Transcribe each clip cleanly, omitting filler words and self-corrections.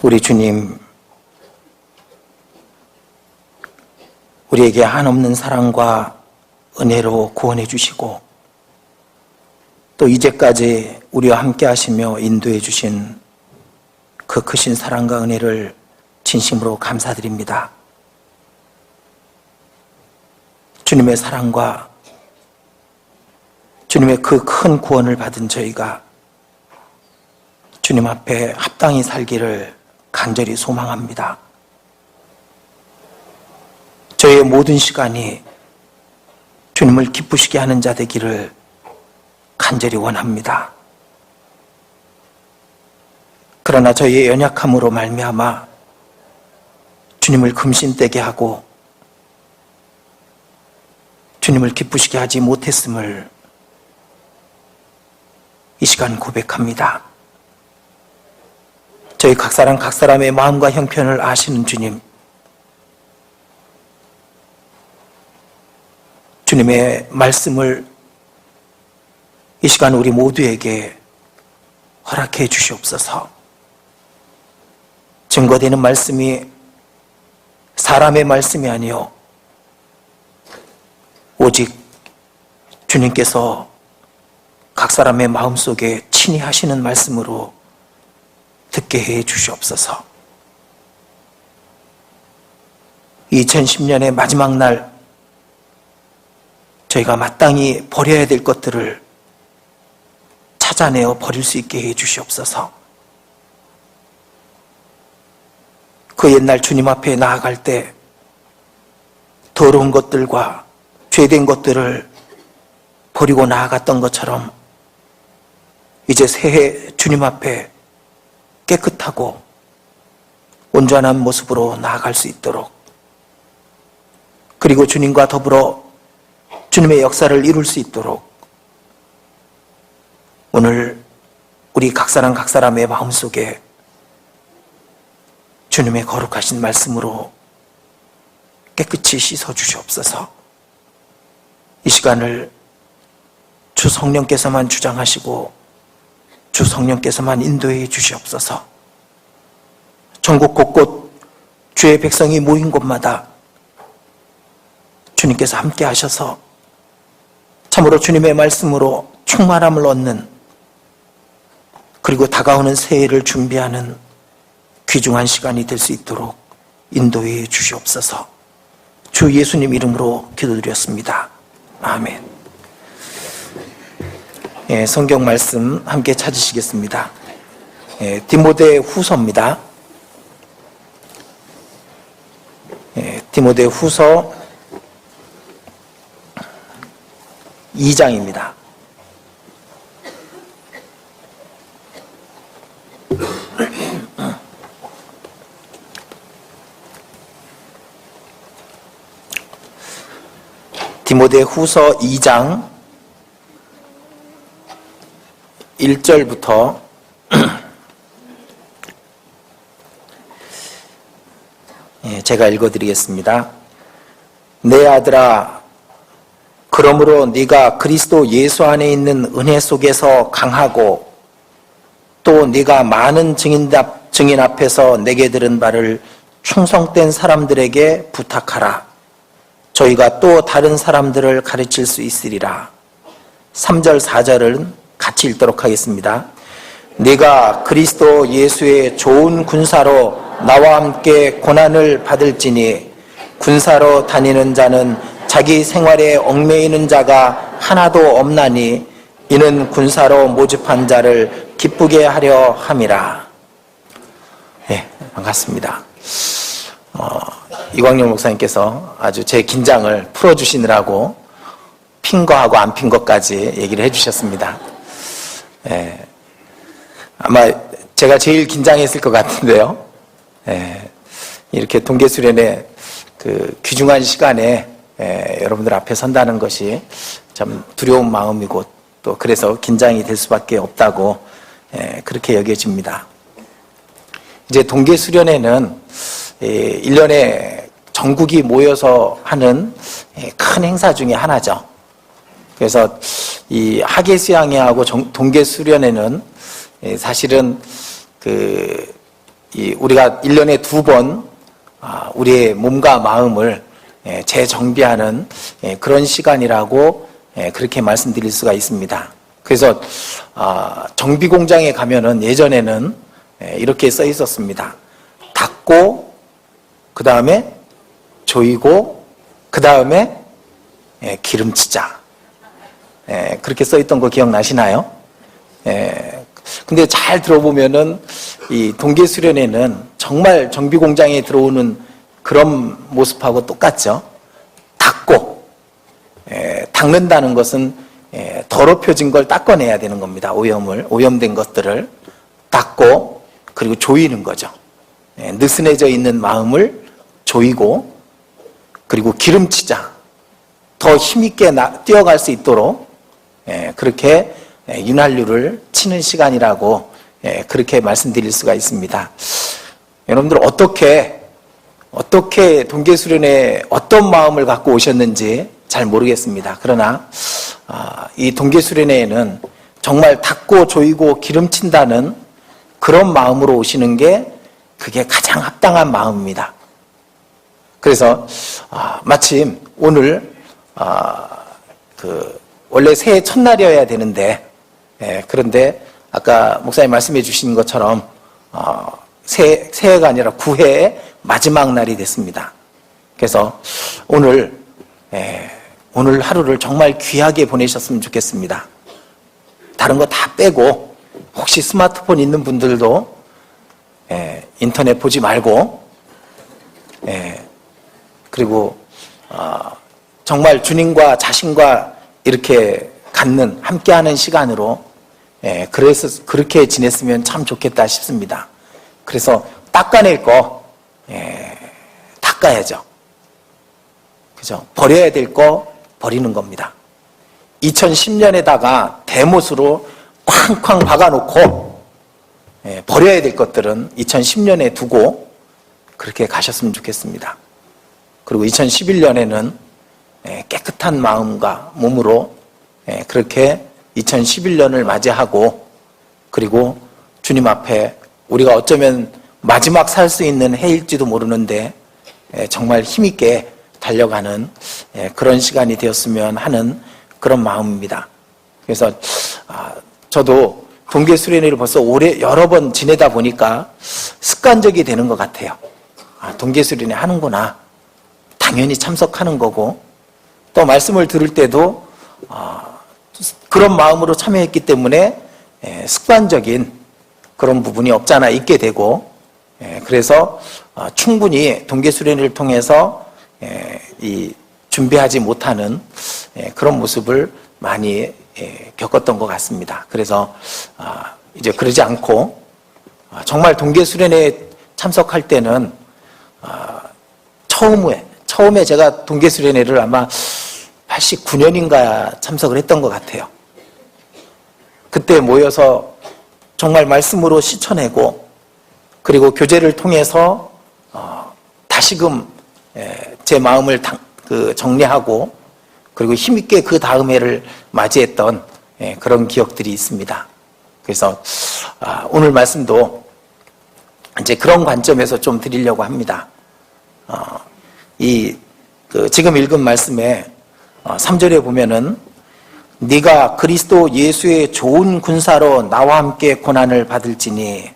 우리 주님, 우리에게 한없는 사랑과 은혜로 구원해 주시고 또 이제까지 우리와 함께 하시며 인도해 주신 그 크신 사랑과 은혜를 진심으로 감사드립니다. 주님의 사랑과 주님의 그 큰 구원을 받은 저희가 주님 앞에 합당히 살기를 간절히 소망합니다. 저희의 모든 시간이 주님을 기쁘시게 하는 자 되기를 간절히 원합니다. 그러나 저희의 연약함으로 말미암아 주님을 금신되게 하고 주님을 기쁘시게 하지 못했음을 이 시간 고백합니다. 저희 각 사람의 마음과 형편을 아시는 주님, 주님의 말씀을 이 시간 우리 모두에게 허락해 주시옵소서. 증거되는 말씀이 사람의 말씀이 아니요 오직 주님께서 각 사람의 마음속에 친히 하시는 말씀으로 듣게 해 주시옵소서. 2010년의 마지막 날 저희가 마땅히 버려야 될 것들을 찾아내어 버릴 수 있게 해 주시옵소서. 그 옛날 주님 앞에 나아갈 때 더러운 것들과 죄된 것들을 버리고 나아갔던 것처럼 이제 새해 주님 앞에 깨끗하고 온전한 모습으로 나아갈 수 있도록, 그리고 주님과 더불어 주님의 역사를 이룰 수 있도록 오늘 우리 각 사람의 마음속에 주님의 거룩하신 말씀으로 깨끗이 씻어 주시옵소서. 이 시간을 주 성령께서만 주장하시고 주 성령께서만 인도해 주시옵소서. 전국 곳곳 주의 백성이 모인 곳마다 주님께서 함께 하셔서 참으로 주님의 말씀으로 충만함을 얻는, 그리고 다가오는 새해를 준비하는 귀중한 시간이 될 수 있도록 인도해 주시옵소서. 주 예수님 이름으로 기도드렸습니다. 아멘. 성경 말씀 함께 찾으시겠습니다. 디모데 후서입니다. 디모데 후서 2장입니다. 디모데 후서 2장 1절부터 '제가 읽어드리겠습니다. 내 아들아, 그러므로 네가 그리스도 예수 안에 있는 은혜 속에서 강하고 또 네가 많은 증인 앞에서 내게 들은 바를 충성된 사람들에게 부탁하라. 저희가 또 다른 사람들을 가르칠 수 있으리라.' 3절 4절은 같이 읽도록 하겠습니다. 네가 그리스도 예수의 좋은 군사로 나와 함께 고난을 받을지니 군사로 다니는 자는 자기 생활에 얽매이는 자가 하나도 없나니 이는 군사로 모집한 자를 기쁘게 하려 함이라. 네, 반갑습니다. 이광용 목사님께서 아주 제 긴장을 풀어주시느라고 핀 거하고 안 핀 것까지 얘기를 해주셨습니다. 예, 아마 제가 제일 긴장했을 것 같은데요. 예, 이렇게 동계수련의 그 귀중한 시간에 여러분들 앞에 선다는 것이 참 두려운 마음이고 또 그래서 긴장이 될 수밖에 없다고 그렇게 여겨집니다. 이제 동계수련회는 1년에 전국이 모여서 하는 큰 행사 중에 하나죠. 그래서 이 하계수양회하고 동계수련회는 사실은 그 우리가 1년에 2번 우리의 몸과 마음을 재정비하는 그런 시간이라고 그렇게 말씀드릴 수가 있습니다. 그래서 정비 공장에 가면은 예전에는 이렇게 써 있었습니다. 닦고, 그 다음에 조이고, 그 다음에 기름치자. 그렇게 써 있던 거 기억나시나요? 근데 잘 들어보면은 이 동계수련회는 정말 정비 공장에 들어오는 그런 모습하고 똑같죠. 닦고, 닦는다는 것은 더럽혀진 걸 닦아내야 되는 겁니다. 오염된 것들을 닦고, 그리고 조이는 거죠. 느슨해져 있는 마음을 조이고, 그리고 기름치자. 더 힘있게 뛰어갈 수 있도록 그렇게 윤활유를 치는 시간이라고 그렇게 말씀드릴 수가 있습니다. 여러분들 어떻게 동계수련회 어떤 마음을 갖고 오셨는지 잘 모르겠습니다. 그러나 이 동계수련회에는 정말 닦고 조이고 기름친다는 그런 마음으로 오시는 게 그게 가장 합당한 마음입니다. 그래서 마침 오늘 원래 새해 첫날이어야 되는데 그런데 아까 목사님 말씀해 주신 것처럼 새해가 아니라 9회의 마지막 날이 됐습니다. 그래서 오늘 하루를 정말 귀하게 보내셨으면 좋겠습니다. 다른 거 다 빼고 혹시 스마트폰 있는 분들도 인터넷 보지 말고 그리고 정말 주님과 자신과 이렇게 갖는 함께하는 시간으로 그래서 그렇게 지냈으면 참 좋겠다 싶습니다. 그래서 닦아낼 거 닦아야죠. 그죠? 버려야 될 거 버리는 겁니다. 2010년에다가 대못으로 쾅쾅 박아놓고 버려야 될 것들은 2010년에 두고 그렇게 가셨으면 좋겠습니다. 그리고 2011년에는 깨끗한 마음과 몸으로 그렇게 2011년을 맞이하고 그리고 주님 앞에 우리가 어쩌면 마지막 살 수 있는 해일지도 모르는데 정말 힘있게 달려가는 그런 시간이 되었으면 하는 그런 마음입니다. 그래서 저도 동계수련회를 벌써 여러 번 지내다 보니까 습관적이 되는 것 같아요. 동계수련회 하는구나. 당연히 참석하는 거고 또 말씀을 들을 때도 그런 마음으로 참여했기 때문에 습관적인 그런 부분이 없잖아 있게 되고 그래서 충분히 동계수련회를 통해서 이 준비하지 못하는 그런 모습을 많이 겪었던 것 같습니다. 그래서 이제 그러지 않고 정말 동계수련회에 참석할 때는 처음에 제가 동계수련회를 아마 89년인가 참석을 했던 것 같아요. 그때 모여서 정말 말씀으로 씻어내고 그리고 교제를 통해서 다시금 제 마음을 정리하고 그리고 힘있게 그 다음 해를 맞이했던 그런 기억들이 있습니다. 그래서 오늘 말씀도 이제 그런 관점에서 좀 드리려고 합니다. 지금 읽은 말씀에 3절에 보면은 네가 그리스도 예수의 좋은 군사로 나와 함께 고난을 받을지니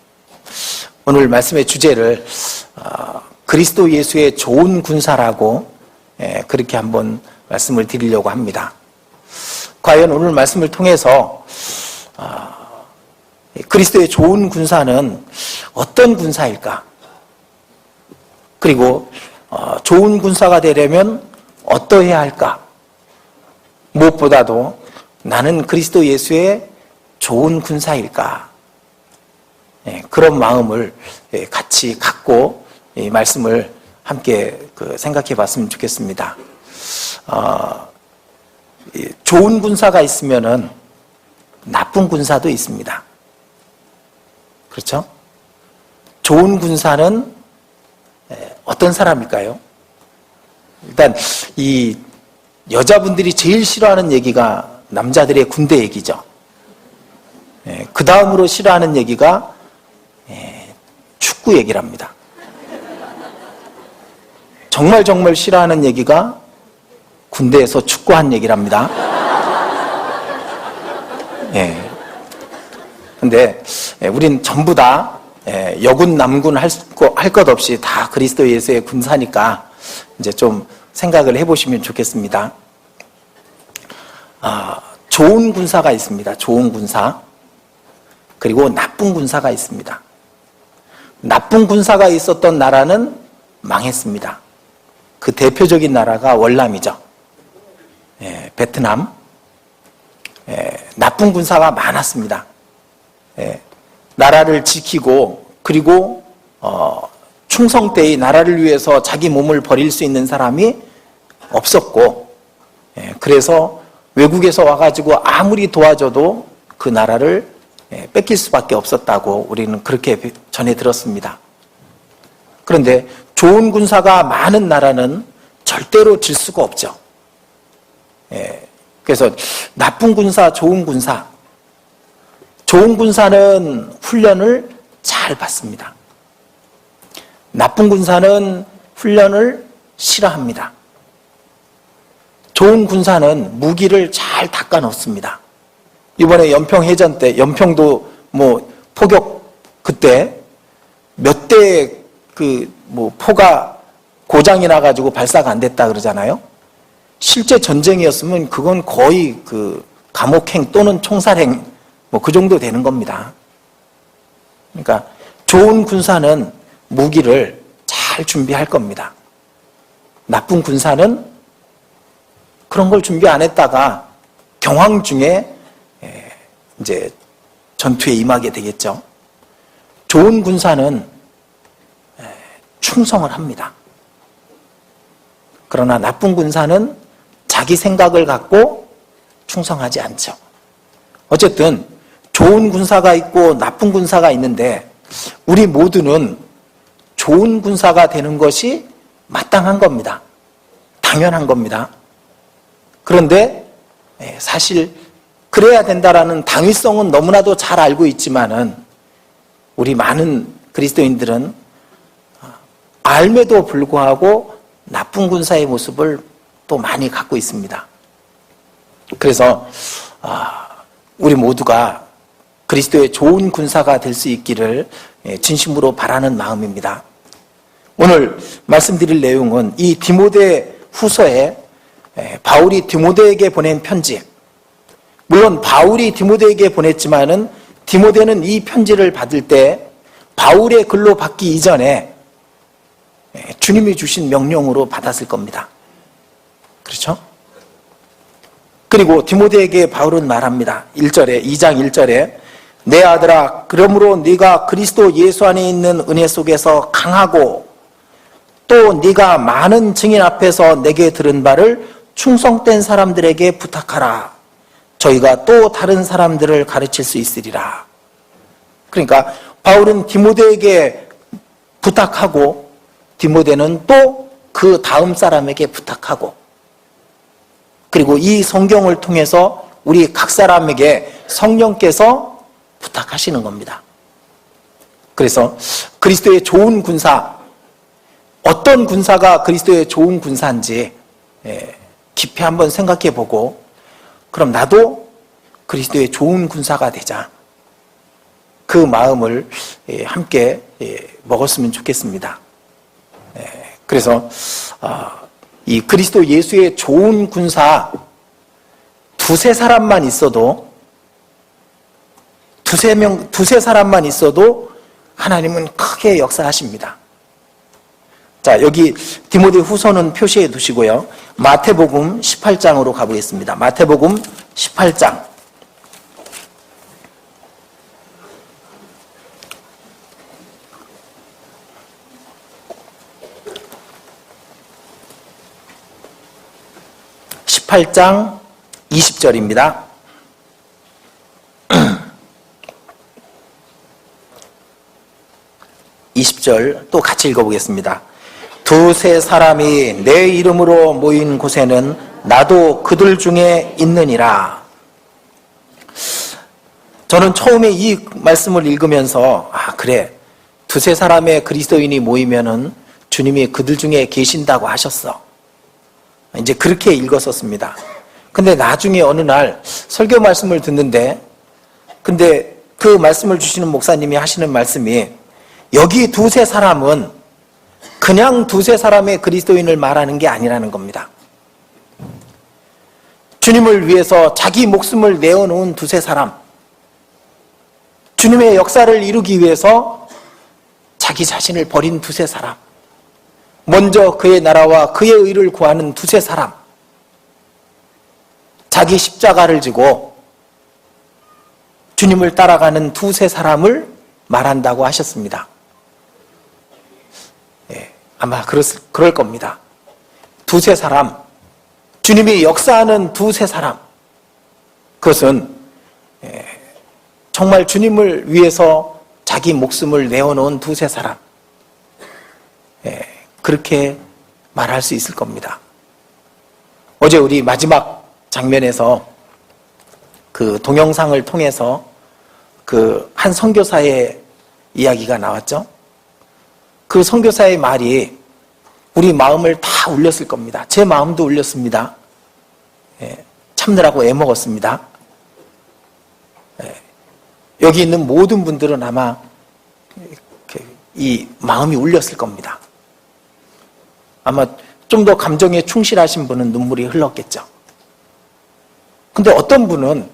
오늘 말씀의 주제를 그리스도 예수의 좋은 군사라고 그렇게 한번 말씀을 드리려고 합니다. 과연 오늘 말씀을 통해서 그리스도의 좋은 군사는 어떤 군사일까? 그리고 좋은 군사가 되려면 어떠해야 할까? 무엇보다도 나는 그리스도 예수의 좋은 군사일까? 그런 마음을 같이 갖고 이 말씀을 함께 생각해 봤으면 좋겠습니다. 좋은 군사가 있으면은 나쁜 군사도 있습니다. 그렇죠? 좋은 군사는 어떤 사람일까요? 일단 이 여자분들이 제일 싫어하는 얘기가 남자들의 군대 얘기죠. 그 다음으로 싫어하는 얘기가 축구 축구 얘기를 합니다. 정말 싫어하는 얘기가 군대에서 축구한 얘기를 합니다. 예. 근데 우린 전부 다 여군 남군 할 것 없이 다 그리스도 예수의 군사니까 이제 좀 생각을 해보시면 좋겠습니다. 좋은 군사가 있습니다. 좋은 군사. 그리고 나쁜 군사가 있습니다. 나쁜 군사가 있었던 나라는 망했습니다. 그 대표적인 나라가 월남이죠. 베트남. 나쁜 군사가 많았습니다. 나라를 지키고 그리고 충성되이 나라를 위해서 자기 몸을 버릴 수 있는 사람이 없었고, 그래서 외국에서 와가지고 아무리 도와줘도 그 나라를 뺏길 수밖에 없었다고 우리는 그렇게 전해 들었습니다. 그런데 좋은 군사가 많은 나라는 절대로 질 수가 없죠. 그래서 나쁜 군사, 좋은 군사. 좋은 군사는 훈련을 잘 받습니다. 나쁜 군사는 훈련을 싫어합니다. 좋은 군사는 무기를 잘 닦아 놓습니다. 이번에 연평해전 때, 연평도 포격 그때 몇 대 포가 고장이 나가지고 발사가 안 됐다 그러잖아요. 실제 전쟁이었으면 그건 거의 감옥행 또는 총살행 그 정도 되는 겁니다. 그러니까 좋은 군사는 무기를 잘 준비할 겁니다. 나쁜 군사는 그런 걸 준비 안 했다가 경황 중에 이제 전투에 임하게 되겠죠. 좋은 군사는 충성을 합니다. 그러나 나쁜 군사는 자기 생각을 갖고 충성하지 않죠. 어쨌든 좋은 군사가 있고 나쁜 군사가 있는데 우리 모두는 좋은 군사가 되는 것이 마땅한 겁니다. 당연한 겁니다. 그런데 사실 그래야 된다라는 당위성은 너무나도 잘 알고 있지만은 우리 많은 그리스도인들은 알매도 불구하고 나쁜 군사의 모습을 또 많이 갖고 있습니다. 그래서 우리 모두가 그리스도의 좋은 군사가 될 수 있기를 진심으로 바라는 마음입니다. 오늘 말씀드릴 내용은 이 디모데 후서에 바울이 디모데에게 보낸 편지, 물론 바울이 디모데에게 보냈지만은 디모데는 이 편지를 받을 때 바울의 글로 받기 이전에 주님이 주신 명령으로 받았을 겁니다. 그렇죠? 그리고 디모데에게 바울은 말합니다. 1절에 2장 1절에 내 아들아 그러므로 네가 그리스도 예수 안에 있는 은혜 속에서 강하고 또 네가 많은 증인 앞에서 내게 들은 바를 충성된 사람들에게 부탁하라. 저희가 또 다른 사람들을 가르칠 수 있으리라. 그러니까 바울은 디모데에게 부탁하고 디모데는 또 그 다음 사람에게 부탁하고, 그리고 이 성경을 통해서 우리 각 사람에게 성령께서 부탁하시는 겁니다. 그래서 그리스도의 좋은 군사, 어떤 군사가 그리스도의 좋은 군사인지 깊이 한번 생각해 보고, 그럼 나도 그리스도의 좋은 군사가 되자, 그 마음을 함께 먹었으면 좋겠습니다. 그래서 이 그리스도 예수의 좋은 군사 두세 사람만 있어도, 두세 사람만 있어도 하나님은 크게 역사하십니다. 자, 여기 디모데 후서는 표시해 두시고요. 마태복음 18장으로 가보겠습니다. 마태복음 18장. (18장) 20절입니다. 20절 또 같이 읽어보겠습니다. 두세 사람이 내 이름으로 모인 곳에는 나도 그들 중에 있느니라. 저는 처음에 이 말씀을 읽으면서 그래, 두세 사람의 그리스도인이 모이면은 주님이 그들 중에 계신다고 하셨어. 이제 그렇게 읽었었습니다. 근데 나중에 어느 날 설교 말씀을 듣는데, 근데 그 말씀을 주시는 목사님이 하시는 말씀이, 여기 두세 사람은 그냥 두세 사람의 그리스도인을 말하는 게 아니라는 겁니다. 주님을 위해서 자기 목숨을 내어놓은 두세 사람, 주님의 역사를 이루기 위해서 자기 자신을 버린 두세 사람, 먼저 그의 나라와 그의 의를 구하는 두세 사람, 자기 십자가를 지고 주님을 따라가는 두세 사람을 말한다고 하셨습니다. 아마 그럴 겁니다. 두세 사람, 주님이 역사하는 두세 사람, 그것은 정말 주님을 위해서 자기 목숨을 내어놓은 두세 사람, 그렇게 말할 수 있을 겁니다. 어제 우리 마지막 장면에서 그 동영상을 통해서 그 한 선교사의 이야기가 나왔죠. 그 선교사의 말이 우리 마음을 다 울렸을 겁니다. 제 마음도 울렸습니다. 참느라고 애먹었습니다. 여기 있는 모든 분들은 아마 이 마음이 울렸을 겁니다. 아마 좀 더 감정에 충실하신 분은 눈물이 흘렀겠죠. 근데 어떤 분은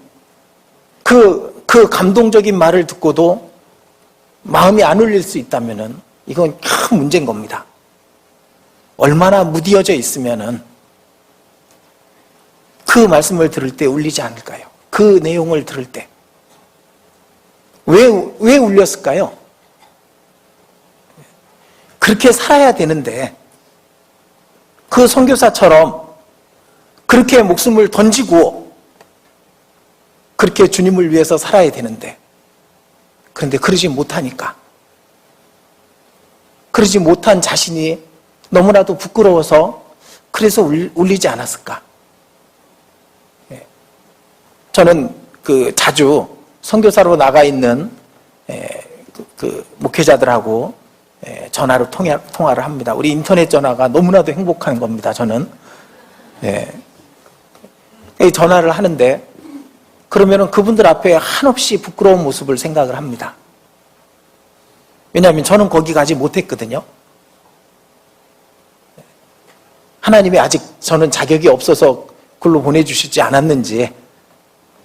그 감동적인 말을 듣고도 마음이 안 울릴 수 있다면은 이건 큰 문제인 겁니다. 얼마나 무디어져 있으면은 그 말씀을 들을 때 울리지 않을까요? 그 내용을 들을 때. 왜 울렸을까요? 그렇게 살아야 되는데, 그 선교사처럼 그렇게 목숨을 던지고 그렇게 주님을 위해서 살아야 되는데, 그런데 그러지 못하니까, 그러지 못한 자신이 너무나도 부끄러워서 그래서 울리지 않았을까? 저는 자주 선교사로 나가 있는 목회자들하고 전화로 통화를 합니다. 우리 인터넷 전화가 너무나도 행복한 겁니다. 저는 전화를 하는데, 그러면은 그분들 앞에 한없이 부끄러운 모습을 생각을 합니다. 왜냐하면 저는 거기 가지 못했거든요. 하나님이 아직 저는 자격이 없어서 글로 보내주시지 않았는지,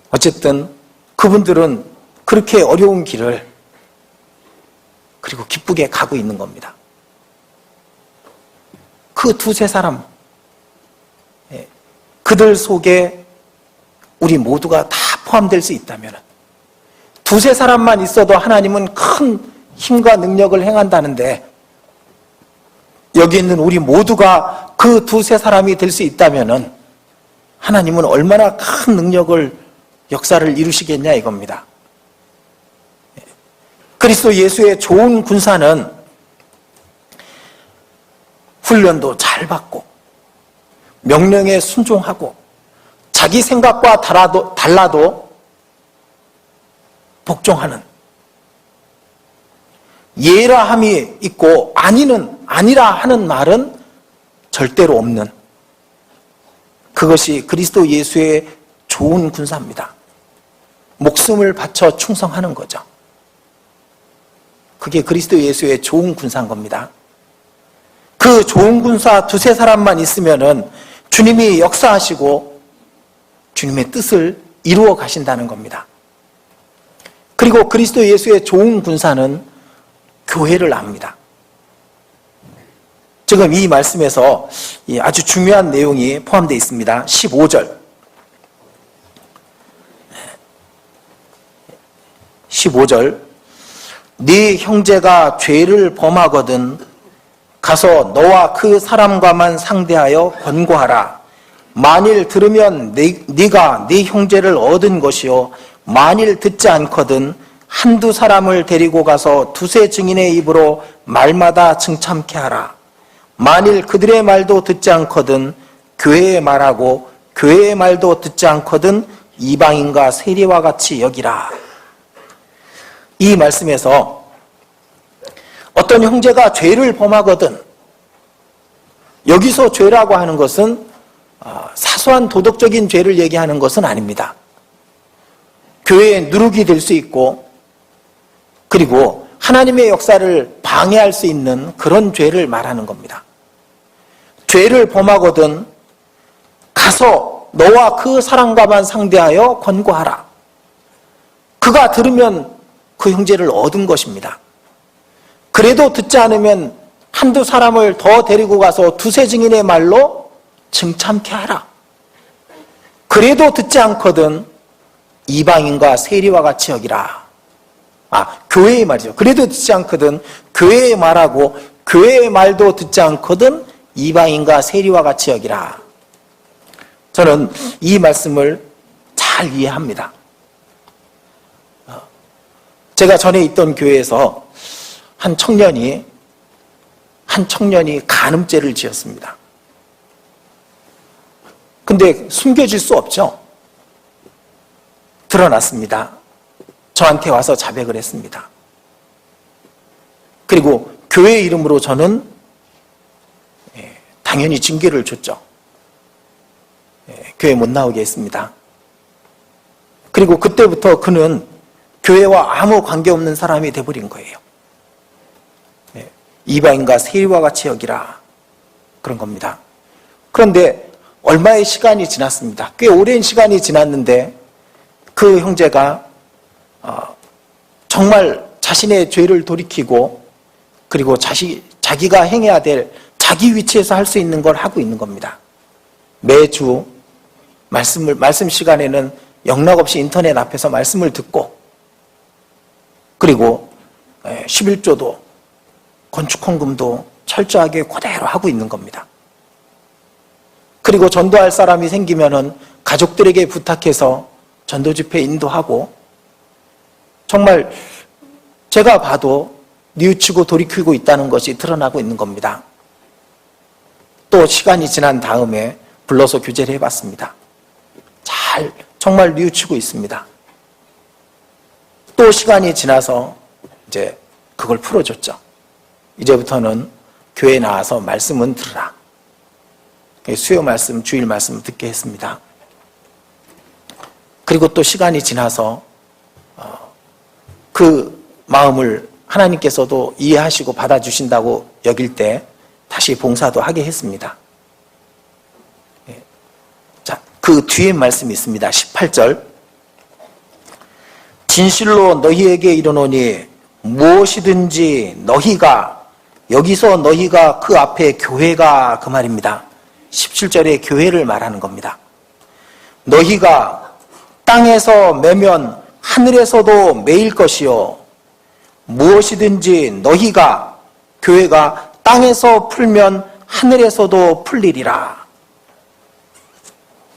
어쨌든 그분들은 그렇게 어려운 길을 그리고 기쁘게 가고 있는 겁니다. 그 두세 사람, 그들 속에 우리 모두가 다 포함될 수 있다면, 두세 사람만 있어도 하나님은 큰 힘과 능력을 행한다는데, 여기 있는 우리 모두가 그 두세 사람이 될 수 있다면 하나님은 얼마나 큰 능력을, 역사를 이루시겠냐 이겁니다. 그리스도 예수의 좋은 군사는 훈련도 잘 받고 명령에 순종하고 자기 생각과 달라도 복종하는, 예라 함이 있고 아니라 하는 말은 절대로 없는, 그것이 그리스도 예수의 좋은 군사입니다. 목숨을 바쳐 충성하는 거죠. 그게 그리스도 예수의 좋은 군사인 겁니다. 그 좋은 군사 두세 사람만 있으면은 주님이 역사하시고 주님의 뜻을 이루어 가신다는 겁니다. 그리고 그리스도 예수의 좋은 군사는 교회를 압니다. 지금 이 말씀에서 아주 중요한 내용이 포함되어 있습니다. 15절. 15절. 네 형제가 죄를 범하거든 가서 너와 그 사람과만 상대하여 권고하라. 만일 들으면 네가 네 형제를 얻은 것이요, 만일 듣지 않거든 한두 사람을 데리고 가서 두세 증인의 입으로 말마다 증참케 하라. 만일 그들의 말도 듣지 않거든 교회의 말하고 교회의 말도 듣지 않거든 이방인과 세리와 같이 여기라. 이 말씀에서 어떤 형제가 죄를 범하거든, 여기서 죄라고 하는 것은 사소한 도덕적인 죄를 얘기하는 것은 아닙니다. 교회의 누룩이 될 수 있고, 그리고 하나님의 역사를 방해할 수 있는 그런 죄를 말하는 겁니다. 죄를 범하거든 가서 너와 그 사람과만 상대하여 권고하라. 그가 들으면 그 형제를 얻은 것입니다. 그래도 듣지 않으면 한두 사람을 더 데리고 가서 두세 증인의 말로 증참케 하라. 그래도 듣지 않거든 이방인과 세리와 같이 여기라. 교회의 말이죠. 그래도 듣지 않거든 교회의 말하고, 교회의 말도 듣지 않거든 이방인과 세리와 같이 여기라. 저는 이 말씀을 잘 이해합니다. 제가 전에 있던 교회에서 한 청년이 간음죄를 지었습니다. 근데 숨겨질 수 없죠. 드러났습니다. 저한테 와서 자백을 했습니다. 그리고 교회 이름으로 저는 당연히 징계를 줬죠. 교회 못 나오게 했습니다. 그리고 그때부터 그는 교회와 아무 관계없는 사람이 돼버린 거예요. 이방인과 세리와 같이 여기라, 그런 겁니다. 그런데 얼마의 시간이 지났습니다. 꽤 오랜 시간이 지났는데 그 형제가 정말 자신의 죄를 돌이키고, 그리고 자기가 행해야 될 자기 위치에서 할 수 있는 걸 하고 있는 겁니다. 매주 말씀 시간에는 영락없이 인터넷 앞에서 말씀을 듣고, 그리고 11조도 건축헌금도 철저하게 그대로 하고 있는 겁니다. 그리고 전도할 사람이 생기면은 가족들에게 부탁해서 전도 집회 인도하고, 정말 제가 봐도 뉘우치고 돌이키고 있다는 것이 드러나고 있는 겁니다. 또 시간이 지난 다음에 불러서 교제를 해봤습니다. 정말 뉘우치고 있습니다. 또 시간이 지나서 이제 그걸 풀어줬죠. 이제부터는 교회에 나와서 말씀은 들으라. 수요 말씀, 주일 말씀 듣게 했습니다. 그리고 또 시간이 지나서 그 마음을 하나님께서도 이해하시고 받아주신다고 여길 때 다시 봉사도 하게 했습니다. 자, 그 뒤에 말씀이 있습니다. 18절. 진실로 너희에게 이르노니 무엇이든지 너희가, 여기서 너희가 그 앞에 교회가 그 말입니다. 17절에 교회를 말하는 겁니다. 너희가 땅에서 매면 하늘에서도 매일 것이요, 무엇이든지 너희가, 교회가 땅에서 풀면 하늘에서도 풀리리라.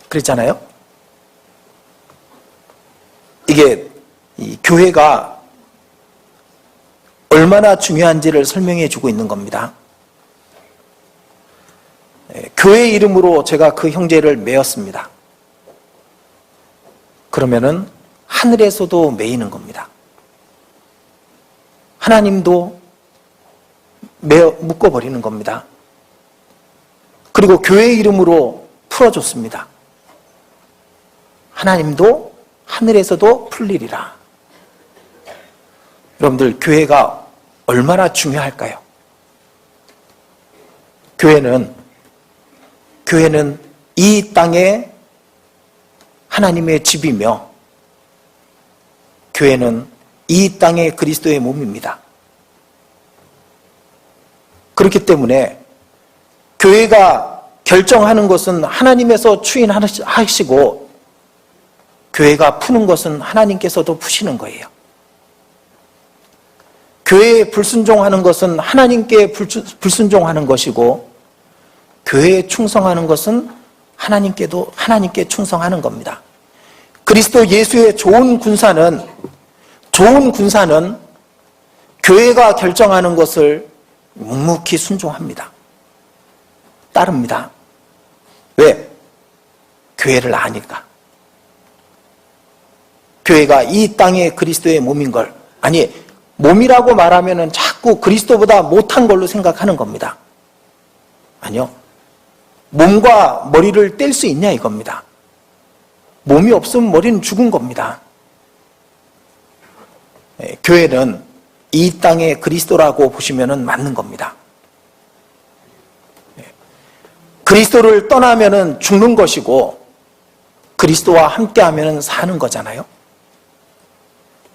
그랬잖아요. 이게 이 교회가 얼마나 중요한지를 설명해 주고 있는 겁니다. 교회 이름으로 제가 그 형제를 메었습니다. 그러면은 하늘에서도 메이는 겁니다. 하나님도 묶어버리는 겁니다. 그리고 교회 이름으로 풀어줬습니다. 하나님도 하늘에서도 풀리리라. 여러분들, 교회가 얼마나 중요할까요? 교회는 이 땅에 하나님의 집이며, 교회는 이 땅에 그리스도의 몸입니다. 그렇기 때문에 교회가 결정하는 것은 하나님에서 추인하시고, 교회가 푸는 것은 하나님께서도 푸시는 거예요. 교회에 불순종하는 것은 하나님께 불순종하는 것이고, 교회에 충성하는 것은 하나님께 충성하는 겁니다. 그리스도 예수의 좋은 군사는 교회가 결정하는 것을 묵묵히 순종합니다. 따릅니다. 왜? 교회를 아니까. 교회가 이 땅에 그리스도의 몸인 걸, 몸이라고 말하면은 자꾸 자꾸 그리스도보다 못한 걸로 생각하는 겁니다. 아니요. 몸과 머리를 뗄 수 있냐 이겁니다. 몸이 없으면 머리는 죽은 겁니다. 교회는 이 땅의 그리스도라고 보시면 맞는 겁니다. 그리스도를 떠나면 죽는 것이고 그리스도와 함께하면 사는 거잖아요.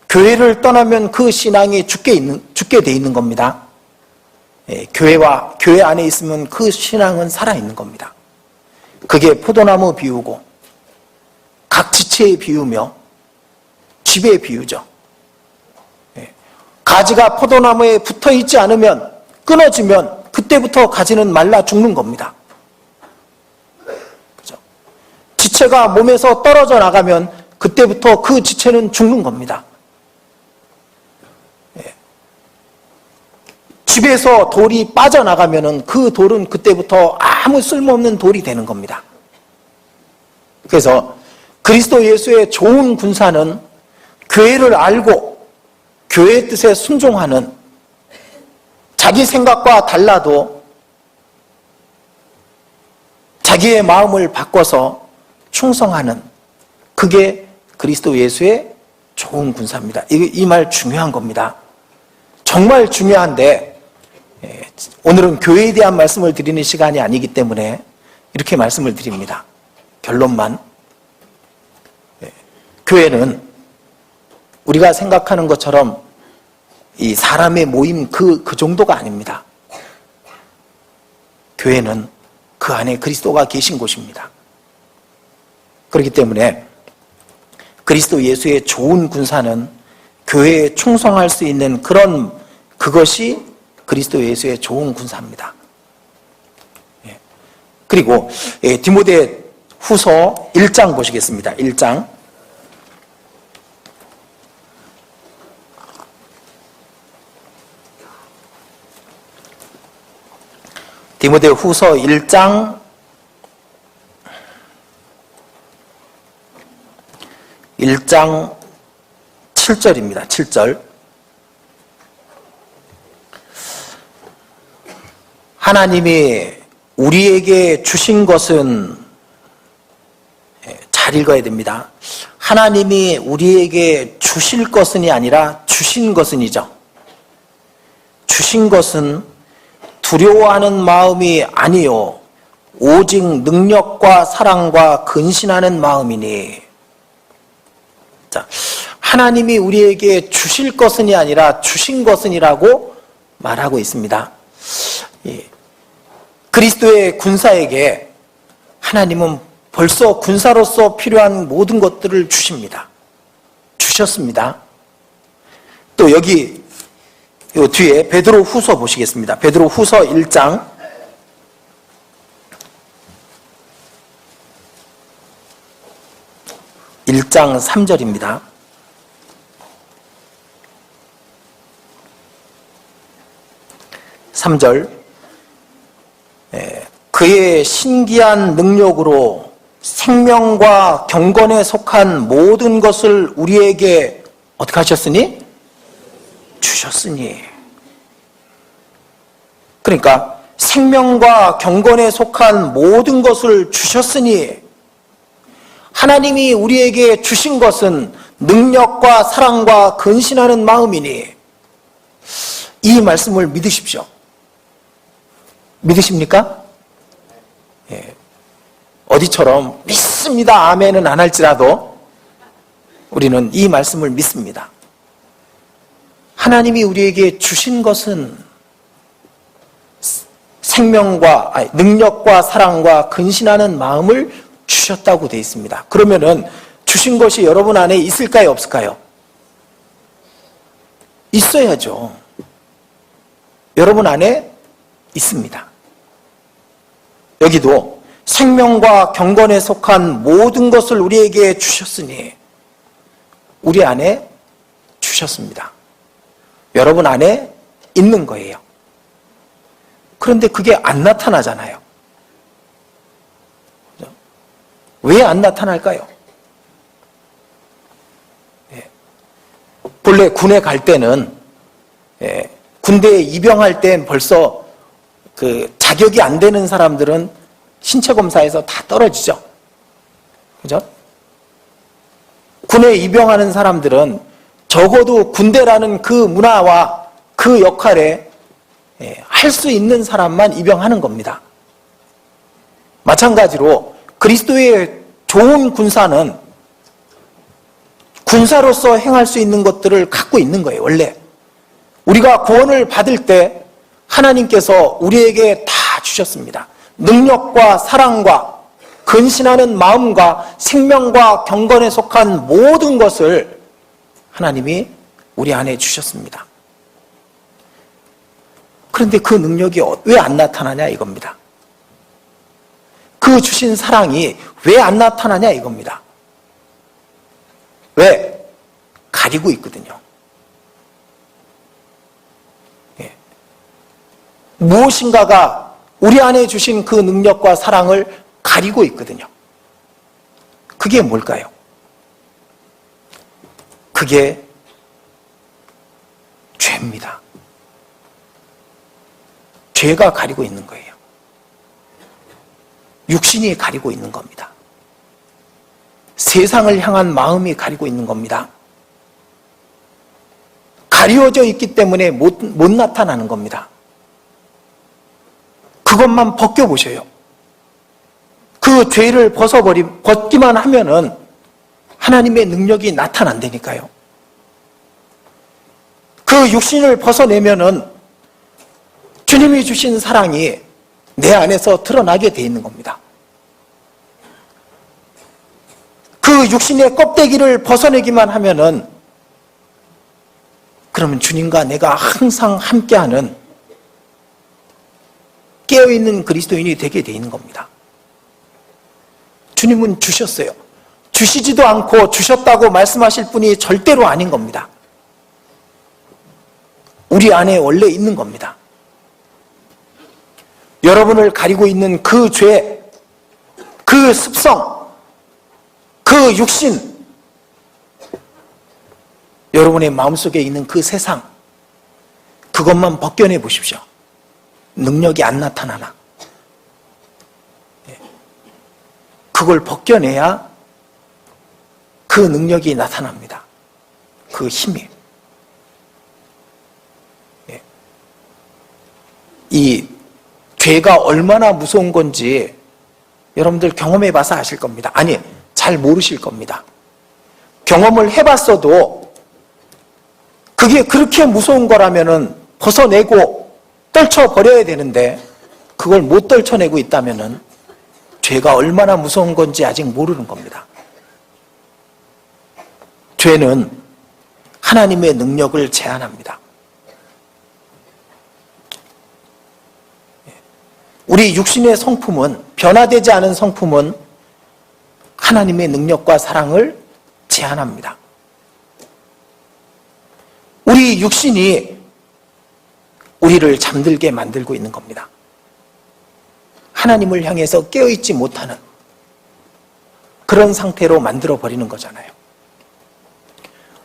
교회를 떠나면 그 신앙이 죽게 돼 있는 겁니다. 교회 안에 있으면 그 신앙은 살아있는 겁니다. 그게 포도나무 비유고 각 지체에 비유며 집에 비유죠. 가지가 포도나무에 붙어있지 않으면 끊어지면 그때부터 가지는 말라 죽는 겁니다. 그죠? 지체가 몸에서 떨어져 나가면 그때부터 그 지체는 죽는 겁니다. 집에서 돌이 빠져나가면 그 돌은 그때부터 아무 쓸모없는 돌이 되는 겁니다. 그래서 그리스도 예수의 좋은 군사는 교회를 알고 교회의 뜻에 순종하는, 자기 생각과 달라도 자기의 마음을 바꿔서 충성하는, 그게 그리스도 예수의 좋은 군사입니다. 이 말 중요한 겁니다. 정말 중요한데 오늘은 교회에 대한 말씀을 드리는 시간이 아니기 때문에 이렇게 말씀을 드립니다. 결론만, 교회는 우리가 생각하는 것처럼 이 사람의 모임 그 정도가 아닙니다. 교회는 그 안에 그리스도가 계신 곳입니다. 그렇기 때문에 그리스도 예수의 좋은 군사는 교회에 충성할 수 있는 그것이 그리스도 예수의 좋은 군사입니다. 그리고 디모데 후서 1장 보시겠습니다. 1장. 디모데 후서 1장 7절입니다. 7절. 하나님이 우리에게 주신 것은, 잘 읽어야 됩니다. 하나님이 우리에게 주실 것은이 아니라 주신 것은이죠. 주신 것은 두려워하는 마음이 아니요 오직 능력과 사랑과 근신하는 마음이니. 자, 하나님이 우리에게 주실 것은이 아니라 주신 것은이라고 말하고 있습니다. 그리스도의 군사에게 하나님은 벌써 군사로서 필요한 모든 것들을 주십니다. 주셨습니다. 또 여기 요 뒤에 베드로 후서 보시겠습니다. 베드로 후서 1장 3절입니다. 그의 신기한 능력으로 생명과 경건에 속한 모든 것을 우리에게 어떻게 하셨으니? 주셨으니. 그러니까 생명과 경건에 속한 모든 것을 주셨으니, 하나님이 우리에게 주신 것은 능력과 사랑과 근신하는 마음이니, 이 말씀을 믿으십시오. 믿으십니까? 어디처럼 믿습니다 아멘은 안 할지라도 우리는 이 말씀을 믿습니다. 하나님이 우리에게 주신 것은 능력과 사랑과 근신하는 마음을 주셨다고 되어 있습니다. 그러면은 주신 것이 여러분 안에 있을까요, 없을까요? 있어야죠. 여러분 안에 있습니다. 여기도 생명과 경건에 속한 모든 것을 우리에게 주셨으니 우리 안에 주셨습니다. 여러분 안에 있는 거예요. 그런데 그게 안 나타나잖아요. 왜 안 나타날까요? 본래 군에 갈 때는 군대에 입영할 땐 벌써 그 자격이 안 되는 사람들은 신체 검사에서 다 떨어지죠. 그죠? 군에 입영하는 사람들은 적어도 군대라는 그 문화와 그 역할에 할 수 있는 사람만 입영하는 겁니다. 마찬가지로 그리스도의 좋은 군사는 군사로서 행할 수 있는 것들을 갖고 있는 거예요. 원래 우리가 구원을 받을 때 하나님께서 우리에게 다 주셨습니다. 능력과 사랑과 근신하는 마음과 생명과 경건에 속한 모든 것을 하나님이 우리 안에 주셨습니다. 그런데 그 능력이 왜 안 나타나냐 이겁니다. 그 주신 사랑이 왜 안 나타나냐 이겁니다. 왜? 가리고 있거든요. 예. 무엇인가가 우리 안에 주신 그 능력과 사랑을 가리고 있거든요. 그게 뭘까요? 그게 죄입니다. 죄가 가리고 있는 거예요. 육신이 가리고 있는 겁니다. 세상을 향한 마음이 가리고 있는 겁니다. 가리워져 있기 때문에 못 나타나는 겁니다. 그것만 벗겨보셔요. 그 죄를 벗기만 하면은 하나님의 능력이 나타난다니까요. 그 육신을 벗어내면은 주님이 주신 사랑이 내 안에서 드러나게 돼 있는 겁니다. 그 육신의 껍데기를 벗어내기만 하면은 그러면 주님과 내가 항상 함께하는 깨어있는 그리스도인이 되게 돼 있는 겁니다. 주님은 주셨어요. 주시지도 않고 주셨다고 말씀하실 분이 절대로 아닌 겁니다. 우리 안에 원래 있는 겁니다. 여러분을 가리고 있는 그 죄, 그 습성, 그 육신, 여러분의 마음속에 있는 그 세상, 그것만 벗겨내 보십시오. 능력이 안 나타나나. 그걸 벗겨내야 그 능력이 나타납니다. 그 힘이. 이 죄가 얼마나 무서운 건지 여러분들 경험해 봐서 아실 겁니다. 아니, 잘 모르실 겁니다. 경험을 해봤어도 그게 그렇게 무서운 거라면은 벗어내고 떨쳐버려야 되는데 그걸 못 떨쳐내고 있다면은 죄가 얼마나 무서운 건지 아직 모르는 겁니다. 죄는 하나님의 능력을 제한합니다. 우리 육신의 성품은, 변화되지 않은 성품은 하나님의 능력과 사랑을 제한합니다. 우리 육신이 우리를 잠들게 만들고 있는 겁니다. 하나님을 향해서 깨어있지 못하는 그런 상태로 만들어버리는 거잖아요.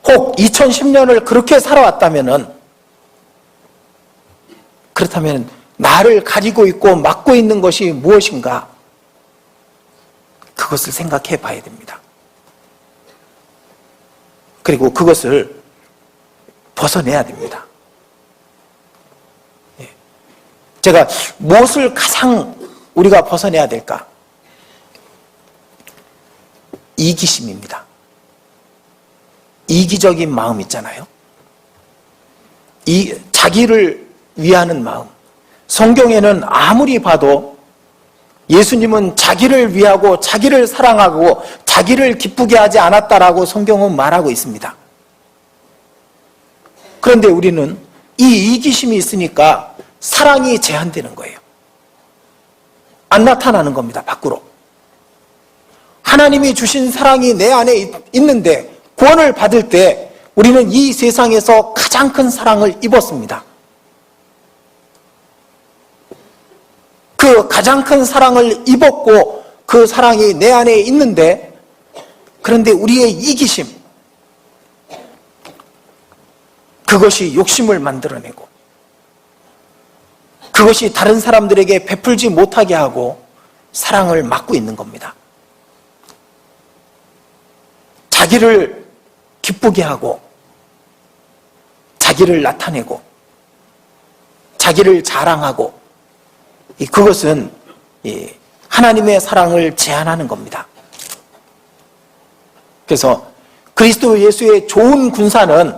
혹 2010년을 그렇게 그렇다면 나를 가리고 있고 막고 있는 것이 무엇인가? 그것을 생각해 봐야 됩니다. 그리고 그것을 벗어내야 됩니다. 제가 무엇을 가장 우리가 벗어내야 될까? 이기심입니다. 이기적인 마음 있잖아요. 자기를 위하는 마음. 성경에는 아무리 봐도 예수님은 자기를 위하고 자기를 사랑하고 자기를 기쁘게 하지 않았다라고 성경은 말하고 있습니다. 그런데 우리는 이 이기심이 있으니까 사랑이 제한되는 거예요. 안 나타나는 겁니다, 밖으로. 하나님이 주신 사랑이 내 안에 있는데 구원을 받을 때 우리는 이 세상에서 가장 큰 사랑을 입었습니다. 그 가장 큰 사랑을 입었고 그 사랑이 내 안에 있는데 그런데 우리의 이기심, 그것이 욕심을 만들어내고 그것이 다른 사람들에게 베풀지 못하게 하고 사랑을 막고 있는 겁니다. 자기를 기쁘게 하고 자기를 나타내고 자기를 자랑하고 그것은 하나님의 사랑을 제한하는 겁니다. 그래서 그리스도 예수의 좋은 군사는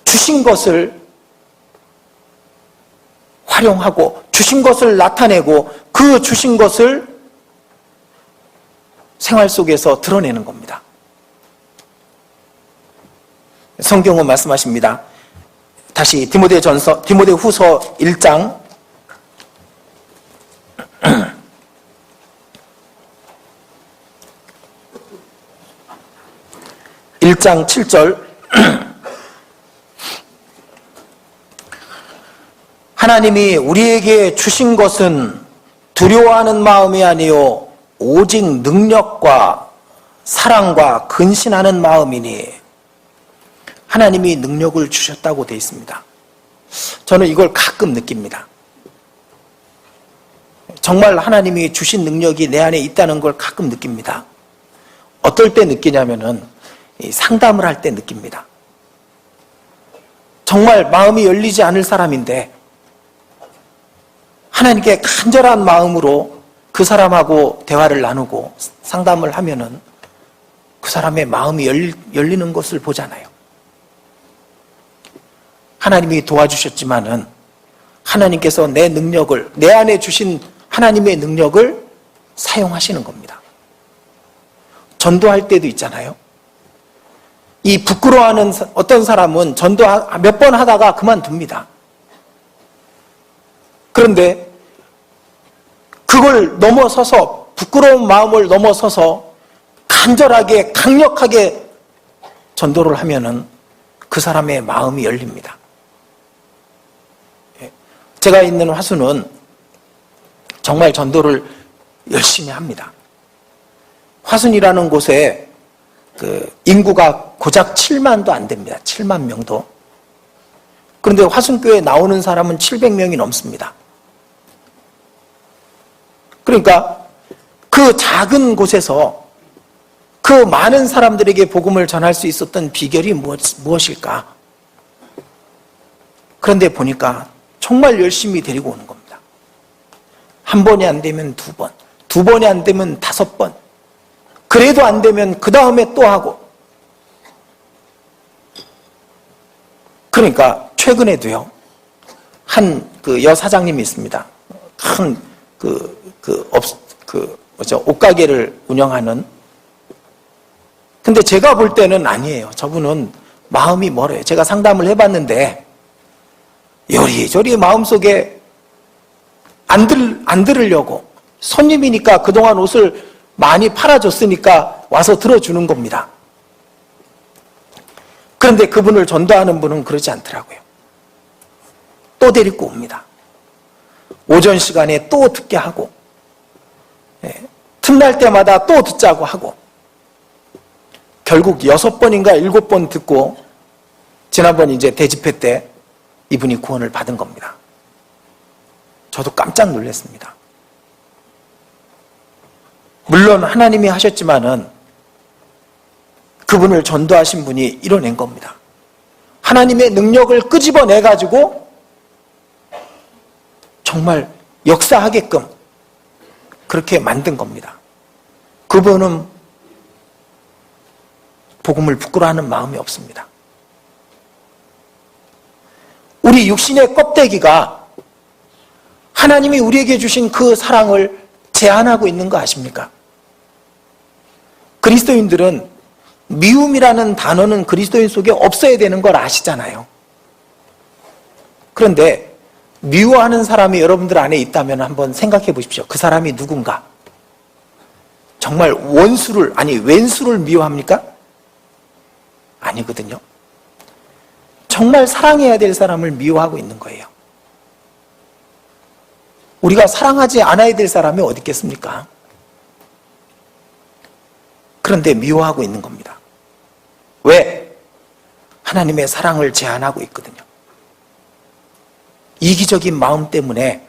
주신 것을 활용하고 주신 것을 나타내고 그 주신 것을 생활 속에서 드러내는 겁니다. 성경은 말씀하십니다. 다시 디모데후서 1장 1장 7절 하나님이 우리에게 주신 것은 두려워하는 마음이 아니요 오직 능력과 사랑과 근신하는 마음이니 하나님이 능력을 주셨다고 되어 있습니다. 저는 이걸 가끔 느낍니다. 정말 하나님이 주신 능력이 내 안에 있다는 걸 가끔 느낍니다. 어떨 때 느끼냐면은 상담을 할 때 느낍니다. 정말 마음이 열리지 않을 사람인데 하나님께 간절한 마음으로 그 사람하고 대화를 나누고 상담을 하면은 그 사람의 마음이 열리는 것을 보잖아요. 하나님이 도와주셨지만은 하나님께서 내 안에 주신 하나님의 능력을 사용하시는 겁니다. 전도할 때도 있잖아요. 이 부끄러워하는 어떤 사람은 전도 몇 번 하다가 그만둡니다. 그런데 그걸 넘어서서 부끄러운 마음을 넘어서서 간절하게 강력하게 전도를 하면은 그 사람의 마음이 열립니다. 제가 있는 화수는 정말 전도를 열심히 합니다. 화순이라는 곳에 인구가 고작 7만도 안 됩니다. 7만 명도. 그런데 화순교회에 나오는 사람은 700명이 넘습니다. 그러니까 그 작은 곳에서 그 많은 사람들에게 복음을 전할 수 있었던 비결이 무엇일까? 그런데 보니까 정말 열심히 데리고 오는 겁니다. 한 번이 안 되면 두 번, 두 번이 안 되면 5번, 그래도 안 되면 그 다음에 또 하고. 그러니까 최근에도요, 한 여사장님이 있습니다. 큰 옷가게를 운영하는. 근데 제가 볼 때는 아니에요. 저분은 마음이 멀어요. 제가 상담을 해봤는데 요리조리 마음속에 안 들으려고, 손님이니까 그동안 옷을 많이 팔아줬으니까 와서 들어주는 겁니다. 그런데 그분을 전도하는 분은 그러지 않더라고요. 또 데리고 옵니다. 오전 시간에 또 듣게 하고, 틈날 때마다 또 듣자고 하고, 결국 6번인가 7번 듣고 지난번 이제 대집회 때 이분이 구원을 받은 겁니다. 저도 깜짝 놀랐습니다. 물론 하나님이 하셨지만은 그분을 전도하신 분이 이뤄낸 겁니다. 하나님의 능력을 끄집어내가지고 정말 역사하게끔 그렇게 만든 겁니다. 그분은 복음을 부끄러워하는 마음이 없습니다. 우리 육신의 껍데기가 하나님이 우리에게 주신 그 사랑을 제한하고 있는 거 아십니까? 그리스도인들은 미움이라는 단어는 그리스도인 속에 없어야 되는 걸 아시잖아요. 그런데 미워하는 사람이 여러분들 안에 있다면 한번 생각해 보십시오. 그 사람이 누군가? 정말 왼수를 미워합니까? 아니거든요. 정말 사랑해야 될 사람을 미워하고 있는 거예요. 우리가 사랑하지 않아야 될 사람이 어디 있겠습니까? 그런데 미워하고 있는 겁니다. 왜? 하나님의 사랑을 제한하고 있거든요. 이기적인 마음 때문에,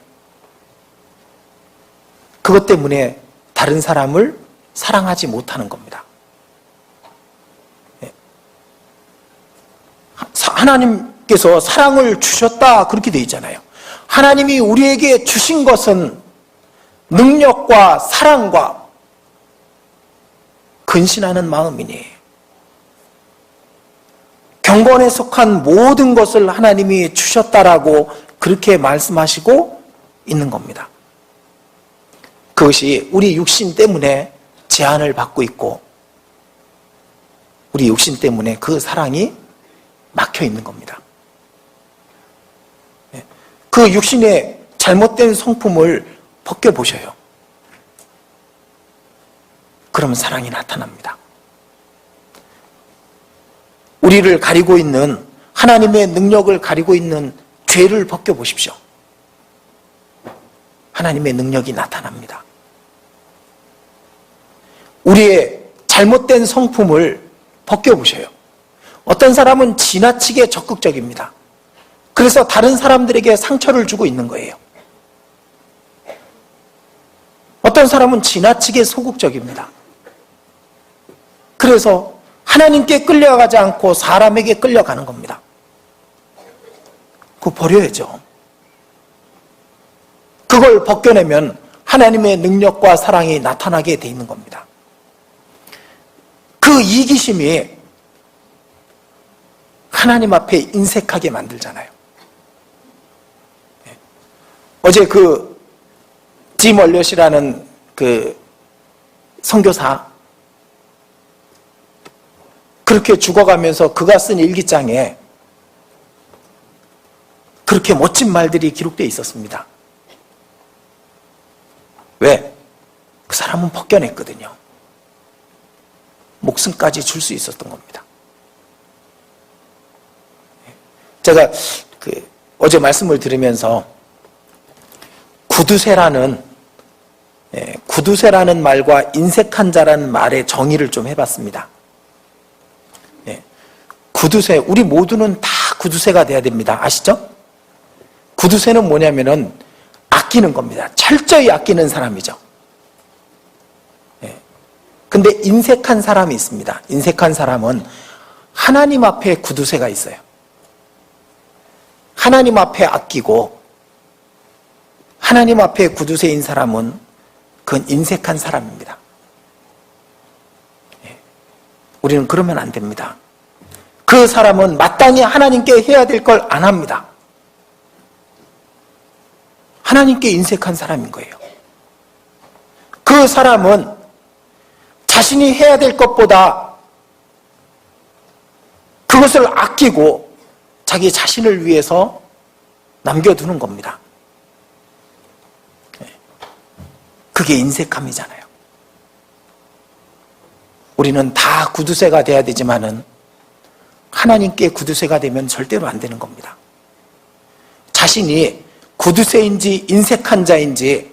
그것 때문에 다른 사람을 사랑하지 못하는 겁니다. 하나님께서 사랑을 주셨다 그렇게 되어 있잖아요. 하나님이 우리에게 주신 것은 능력과 사랑과 근신하는 마음이니, 경건에 속한 모든 것을 하나님이 주셨다라고 그렇게 말씀하시고 있는 겁니다. 그것이 우리 육신 때문에 제한을 받고 있고, 우리 육신 때문에 그 사랑이 막혀 있는 겁니다. 그 육신의 잘못된 성품을 벗겨보셔요. 그러면 사랑이 나타납니다. 우리를 가리고 있는, 하나님의 능력을 가리고 있는 죄를 벗겨보십시오. 하나님의 능력이 나타납니다. 우리의 잘못된 성품을 벗겨보셔요. 어떤 사람은 지나치게 적극적입니다. 그래서 다른 사람들에게 상처를 주고 있는 거예요. 어떤 사람은 지나치게 소극적입니다. 그래서 하나님께 끌려가지 않고 사람에게 끌려가는 겁니다. 그거 버려야죠. 그걸 벗겨내면 하나님의 능력과 사랑이 나타나게 돼 있는 겁니다. 그 이기심이 하나님 앞에 인색하게 만들잖아요. 어제 짐 얼럿이라는 선교사, 그렇게 죽어가면서 그가 쓴 일기장에 그렇게 멋진 말들이 기록되어 있었습니다. 왜? 그 사람은 벗겨냈거든요. 목숨까지 줄 수 있었던 겁니다. 제가 어제 말씀을 들으면서 구두쇠라는 말과 인색한 자라는 말의 정의를 좀 해봤습니다. 구두쇠, 우리 모두는 다 구두쇠가 돼야 됩니다. 아시죠? 구두쇠는 뭐냐면은 아끼는 겁니다. 철저히 아끼는 사람이죠. 근데 인색한 사람이 있습니다. 인색한 사람은 하나님 앞에 구두쇠가 있어요. 하나님 앞에 아끼고 하나님 앞에 구두쇠인 사람은 그건 인색한 사람입니다. 우리는 그러면 안 됩니다. 그 사람은 마땅히 하나님께 해야 될 걸 안 합니다. 하나님께 인색한 사람인 거예요. 그 사람은 자신이 해야 될 것보다 그것을 아끼고 자기 자신을 위해서 남겨두는 겁니다. 그게 인색함이잖아요. 우리는 다 구두쇠가 돼야 되지만은 하나님께 구두쇠가 되면 절대로 안 되는 겁니다. 자신이 구두쇠인지 인색한 자인지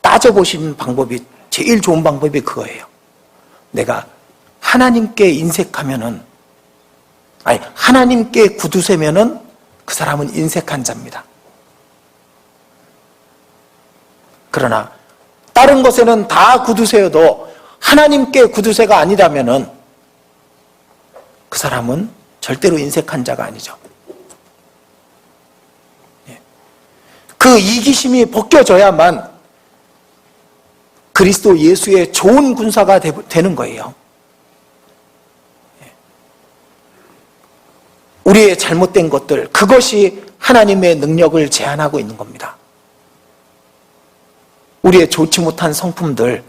따져보시는 방법이, 제일 좋은 방법이 그거예요. 내가 하나님께 인색하면은, 하나님께 구두쇠면은 그 사람은 인색한 자입니다. 그러나 다른 것에는 다 구두쇠여도 하나님께 구두쇠가 아니라면은 그 사람은 절대로 인색한 자가 아니죠. 그 이기심이 벗겨져야만 그리스도 예수의 좋은 군사가 되는 거예요. 우리의 잘못된 것들, 그것이 하나님의 능력을 제한하고 있는 겁니다. 우리의 좋지 못한 성품들,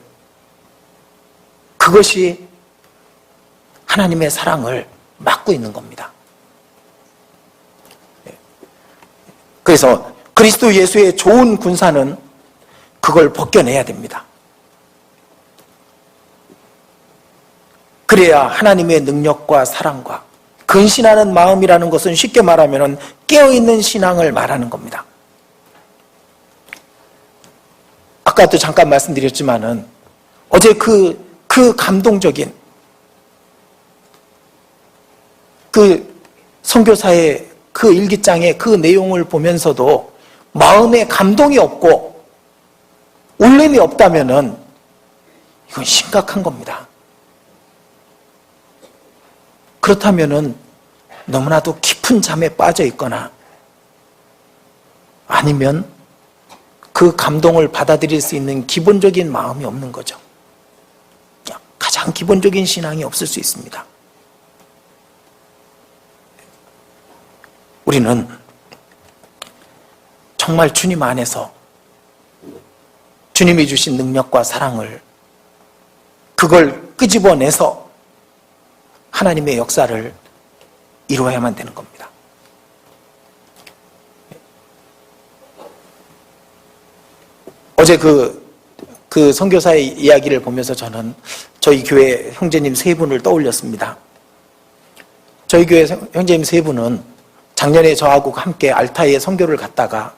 그것이 하나님의 사랑을 막고 있는 겁니다. 그래서 그리스도 예수의 좋은 군사는 그걸 벗겨내야 됩니다. 그래야 하나님의 능력과 사랑과 근신하는 마음이라는 것은 쉽게 말하면 깨어있는 신앙을 말하는 겁니다. 아까도 잠깐 말씀드렸지만은 어제 그 감동적인 그 선교사의 그 일기장의 그 내용을 보면서도 마음에 감동이 없고 울림이 없다면은 이건 심각한 겁니다. 그렇다면은 너무나도 깊은 잠에 빠져 있거나 아니면 그 감동을 받아들일 수 있는 기본적인 마음이 없는 거죠. 가장 기본적인 신앙이 없을 수 있습니다. 우리는 정말 주님 안에서 주님이 주신 능력과 사랑을 그걸 끄집어내서 하나님의 역사를 이루어야만 되는 겁니다. 어제 그 선교사의 이야기를 보면서 저는 저희 교회 형제님 세 분을 떠올렸습니다. 저희 교회 형제님 세 분은 작년에 저하고 함께 알타이에 선교를 갔다가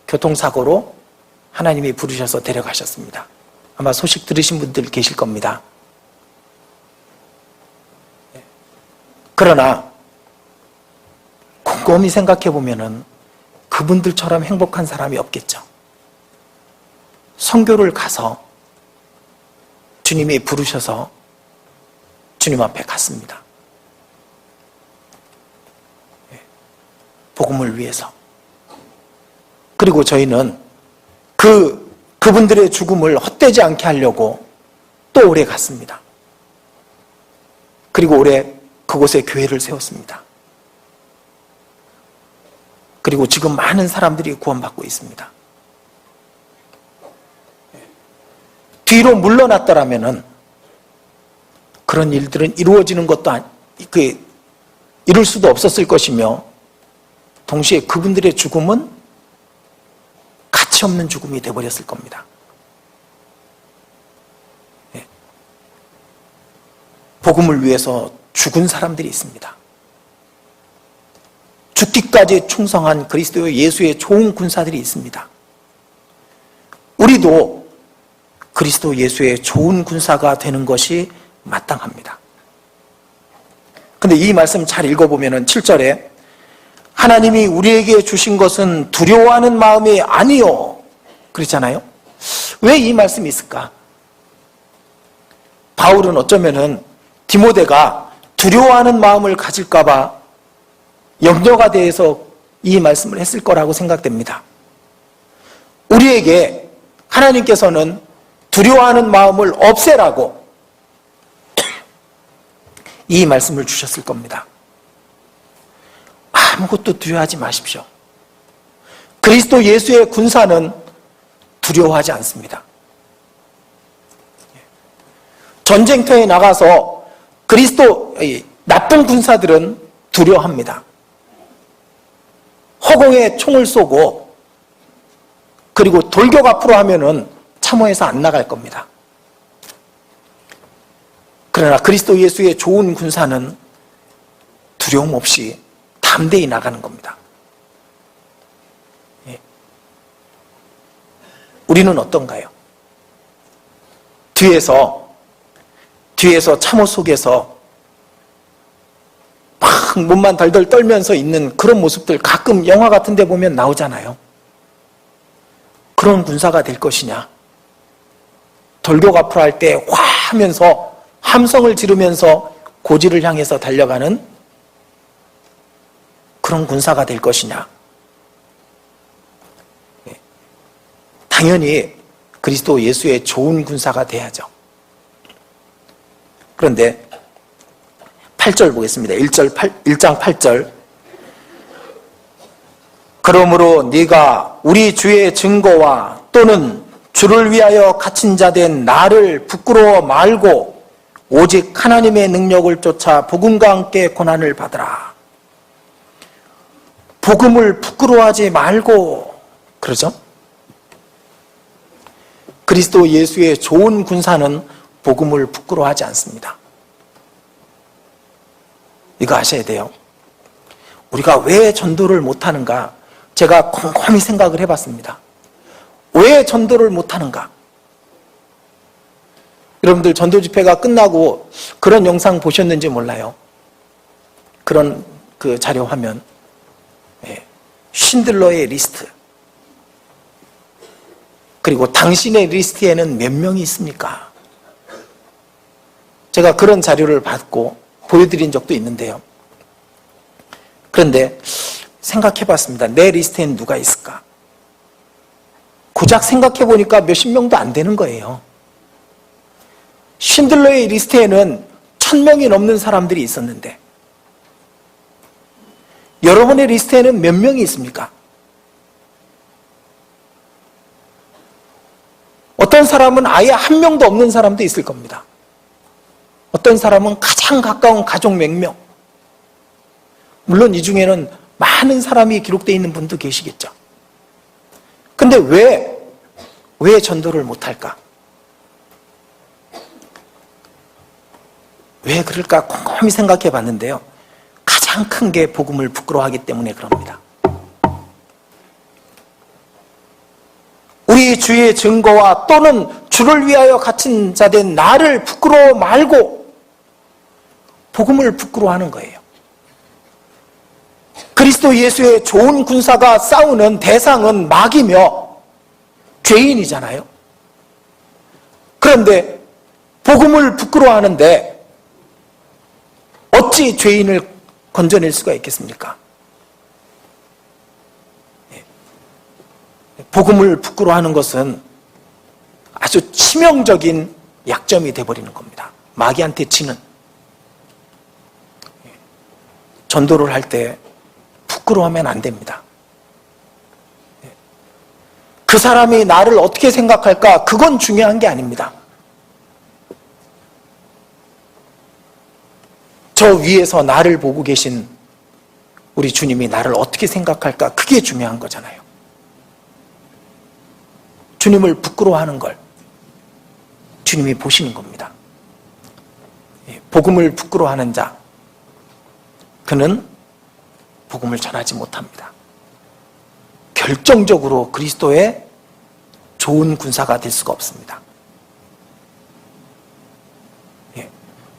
교통사고로 하나님이 부르셔서 데려가셨습니다. 아마 소식 들으신 분들 계실 겁니다. 그러나 곰곰이 생각해 보면은 그분들처럼 행복한 사람이 없겠죠. 선교를 가서 주님이 부르셔서 주님 앞에 갔습니다. 복음을 위해서. 그리고 저희는 그분들의 죽음을 헛되지 않게 하려고 또 오래 갔습니다. 그리고 올해 그곳에 교회를 세웠습니다. 그리고 지금 많은 사람들이 구원받고 있습니다. 뒤로 물러났더라면은 그런 일들은 이루어지는 것도 이룰 수도 없었을 것이며 동시에 그분들의 죽음은 가치 없는 죽음이 되어버렸을 겁니다. 복음을 위해서 죽은 사람들이 있습니다. 죽기까지 충성한 그리스도 예수의 좋은 군사들이 있습니다. 우리도 그리스도 예수의 좋은 군사가 되는 것이 마땅합니다. 근데 이 말씀 잘 읽어보면 7절에 하나님이 우리에게 주신 것은 두려워하는 마음이 아니요 그랬잖아요. 왜 이 말씀이 있을까? 바울은 어쩌면은 디모데가 두려워하는 마음을 가질까 봐 염려가 돼서 이 말씀을 했을 거라고 생각됩니다. 우리에게 하나님께서는 두려워하는 마음을 없애라고 이 말씀을 주셨을 겁니다. 아무것도 두려워하지 마십시오. 그리스도 예수의 군사는 두려워하지 않습니다. 전쟁터에 나가서 나쁜 군사들은 두려워합니다. 허공에 총을 쏘고 그리고 돌격 앞으로 하면은 참호해서 안 나갈 겁니다. 그러나 그리스도 예수의 좋은 군사는 두려움 없이 담대히 나가는 겁니다. 우리는 어떤가요? 뒤에서 참호 속에서 막 몸만 덜덜 떨면서 있는 그런 모습들 가끔 영화 같은 데 보면 나오잖아요. 그런 군사가 될 것이냐? 돌격 앞으로 할 때 화 하면서 함성을 지르면서 고지를 향해서 달려가는 그런 군사가 될 것이냐? 당연히 그리스도 예수의 좋은 군사가 돼야죠. 그런데 8절 보겠습니다. 1장 8절. 그러므로 네가 우리 주의 증거와 또는 주를 위하여 갇힌 자 된 나를 부끄러워 말고 오직 하나님의 능력을 쫓아 복음과 함께 고난을 받으라. 복음을 부끄러워하지 말고 그러죠? 그리스도 예수의 좋은 군사는 복음을 부끄러워하지 않습니다. 이거 아셔야 돼요. 우리가 왜 전도를 못하는가? 제가 곰곰이 생각을 해봤습니다. 왜 전도를 못하는가? 여러분들 전도 집회가 끝나고 그런 영상 보셨는지 몰라요. 그런 그 자료 화면. 쉰들러의 리스트. 그리고 당신의 리스트에는 몇 명이 있습니까? 제가 그런 자료를 받고 보여드린 적도 있는데요. 그런데 생각해 봤습니다. 내 리스트에는 누가 있을까? 고작 생각해 보니까 몇십 명도 안 되는 거예요. 쉰들러의 리스트에는 1000명이 넘는 사람들이 있었는데 여러분의 리스트에는 몇 명이 있습니까? 어떤 사람은 아예 한 명도 없는 사람도 있을 겁니다. 어떤 사람은 가장 가까운 가족 몇 명. 물론 이 중에는 많은 사람이 기록되어 있는 분도 계시겠죠. 근데 왜 전도를 못할까? 왜 그럴까 곰곰이 생각해 봤는데요. 가장 큰 게 복음을 부끄러워하기 때문에 그럽니다. 우리 주의 증거와 또는 주를 위하여 갇힌 자 된 나를 부끄러워 말고 복음을 부끄러워하는 거예요. 그리스도 예수의 좋은 군사가 싸우는 대상은 마귀며 죄인이잖아요. 그런데 복음을 부끄러워하는데 어찌 죄인을 건져낼 수가 있겠습니까? 복음을 부끄러워하는 것은 아주 치명적인 약점이 되어버리는 겁니다. 마귀한테 지는. 전도를 할 때 부끄러워하면 안 됩니다. 그 사람이 나를 어떻게 생각할까? 그건 중요한 게 아닙니다. 저 위에서 나를 보고 계신 우리 주님이 나를 어떻게 생각할까? 그게 중요한 거잖아요. 주님을 부끄러워하는 걸 주님이 보시는 겁니다. 복음을 부끄러워하는 자, 그는 복음을 전하지 못합니다. 결정적으로 그리스도의 좋은 군사가 될 수가 없습니다.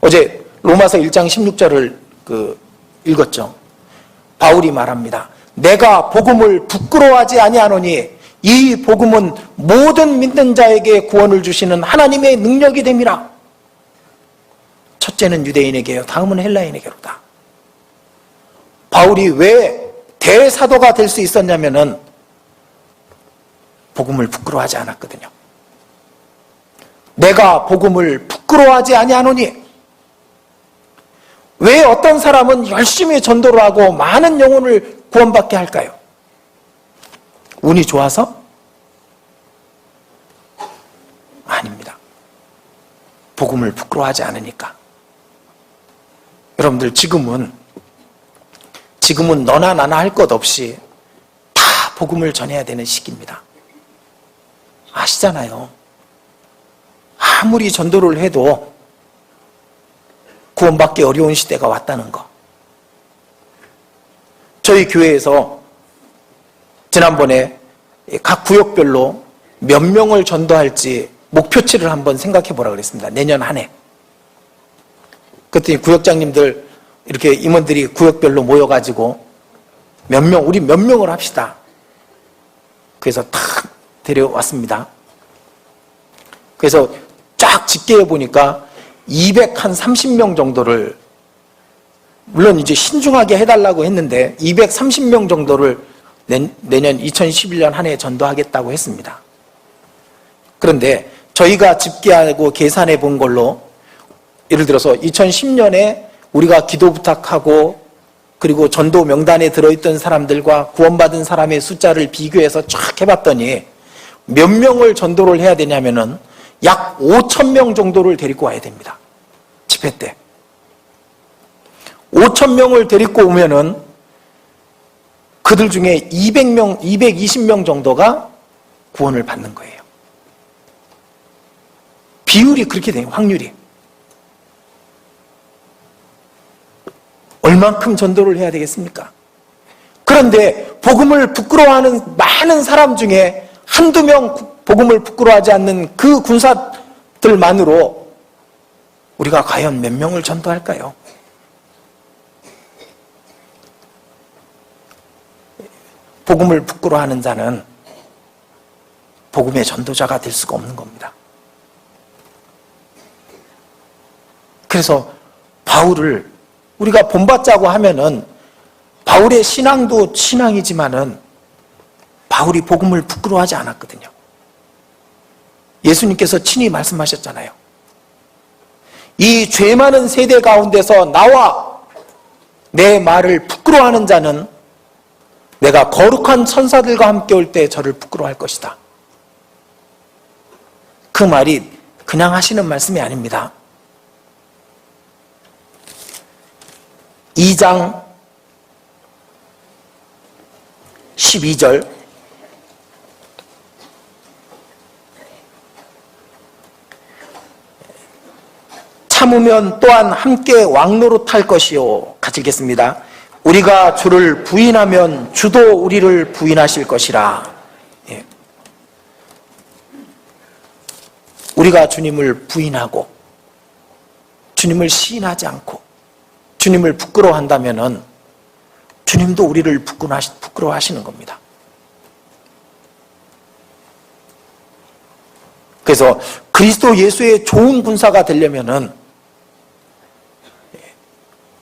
어제 로마서 1장 16절을 읽었죠. 바울이 말합니다. 내가 복음을 부끄러워하지 아니하노니 이 복음은 모든 믿는 자에게 구원을 주시는 하나님의 능력이 됨이라. 첫째는 유대인에게요, 다음은 헬라인에게로다. 바울이 왜 대사도가 될 수 있었냐면은 복음을 부끄러워하지 않았거든요. 내가 복음을 부끄러워하지 아니하노니. 왜 어떤 사람은 열심히 전도를 하고 많은 영혼을 구원받게 할까요? 운이 좋아서? 아닙니다. 복음을 부끄러워하지 않으니까. 여러분들 지금은 너나 나나 할 것 없이 다 복음을 전해야 되는 시기입니다. 아시잖아요. 아무리 전도를 해도 구원받기 어려운 시대가 왔다는 거. 저희 교회에서 지난번에 각 구역별로 몇 명을 전도할지 목표치를 한번 생각해 보라 그랬습니다. 내년 한 해. 그랬더니 구역장님들 이렇게 임원들이 구역별로 모여가지고 우리 몇 명을 합시다. 그래서 탁 데려왔습니다. 그래서 쫙 집계해 보니까 230명 정도를, 물론 이제 신중하게 해달라고 했는데 230명 정도를 내년 2011년 한 해 전도하겠다고 했습니다. 그런데 저희가 집계하고 계산해 본 걸로 예를 들어서 2010년에 우리가 기도 부탁하고 그리고 전도 명단에 들어있던 사람들과 구원받은 사람의 숫자를 비교해서 쫙 해봤더니 몇 명을 전도를 해야 되냐면은 약 5,000명 정도를 데리고 와야 됩니다. 집회 때. 5,000명을 데리고 오면은 그들 중에 200명, 220명 정도가 구원을 받는 거예요. 비율이 그렇게 돼요, 확률이. 얼만큼 전도를 해야 되겠습니까? 그런데 복음을 부끄러워하는 많은 사람 중에 한두 명 복음을 부끄러워하지 않는 그 군사들만으로 우리가 과연 몇 명을 전도할까요? 복음을 부끄러워하는 자는 복음의 전도자가 될 수가 없는 겁니다. 그래서 바울을 우리가 본받자고 하면은 바울의 신앙도 신앙이지만은 바울이 복음을 부끄러워하지 않았거든요. 예수님께서 친히 말씀하셨잖아요. 이 죄 많은 세대 가운데서 나와 내 말을 부끄러워하는 자는 내가 거룩한 천사들과 함께 올 때 저를 부끄러워할 것이다. 그 말이 그냥 하시는 말씀이 아닙니다. 2장 12절 참으면 또한 함께 왕노릇할 것이요. 같이 읽겠습니다. 우리가 주를 부인하면 주도 우리를 부인하실 것이라. 예. 우리가 주님을 부인하고 주님을 시인하지 않고 주님을 부끄러워한다면은 주님도 우리를 부끄러워하시는 겁니다. 그래서 그리스도 예수의 좋은 군사가 되려면은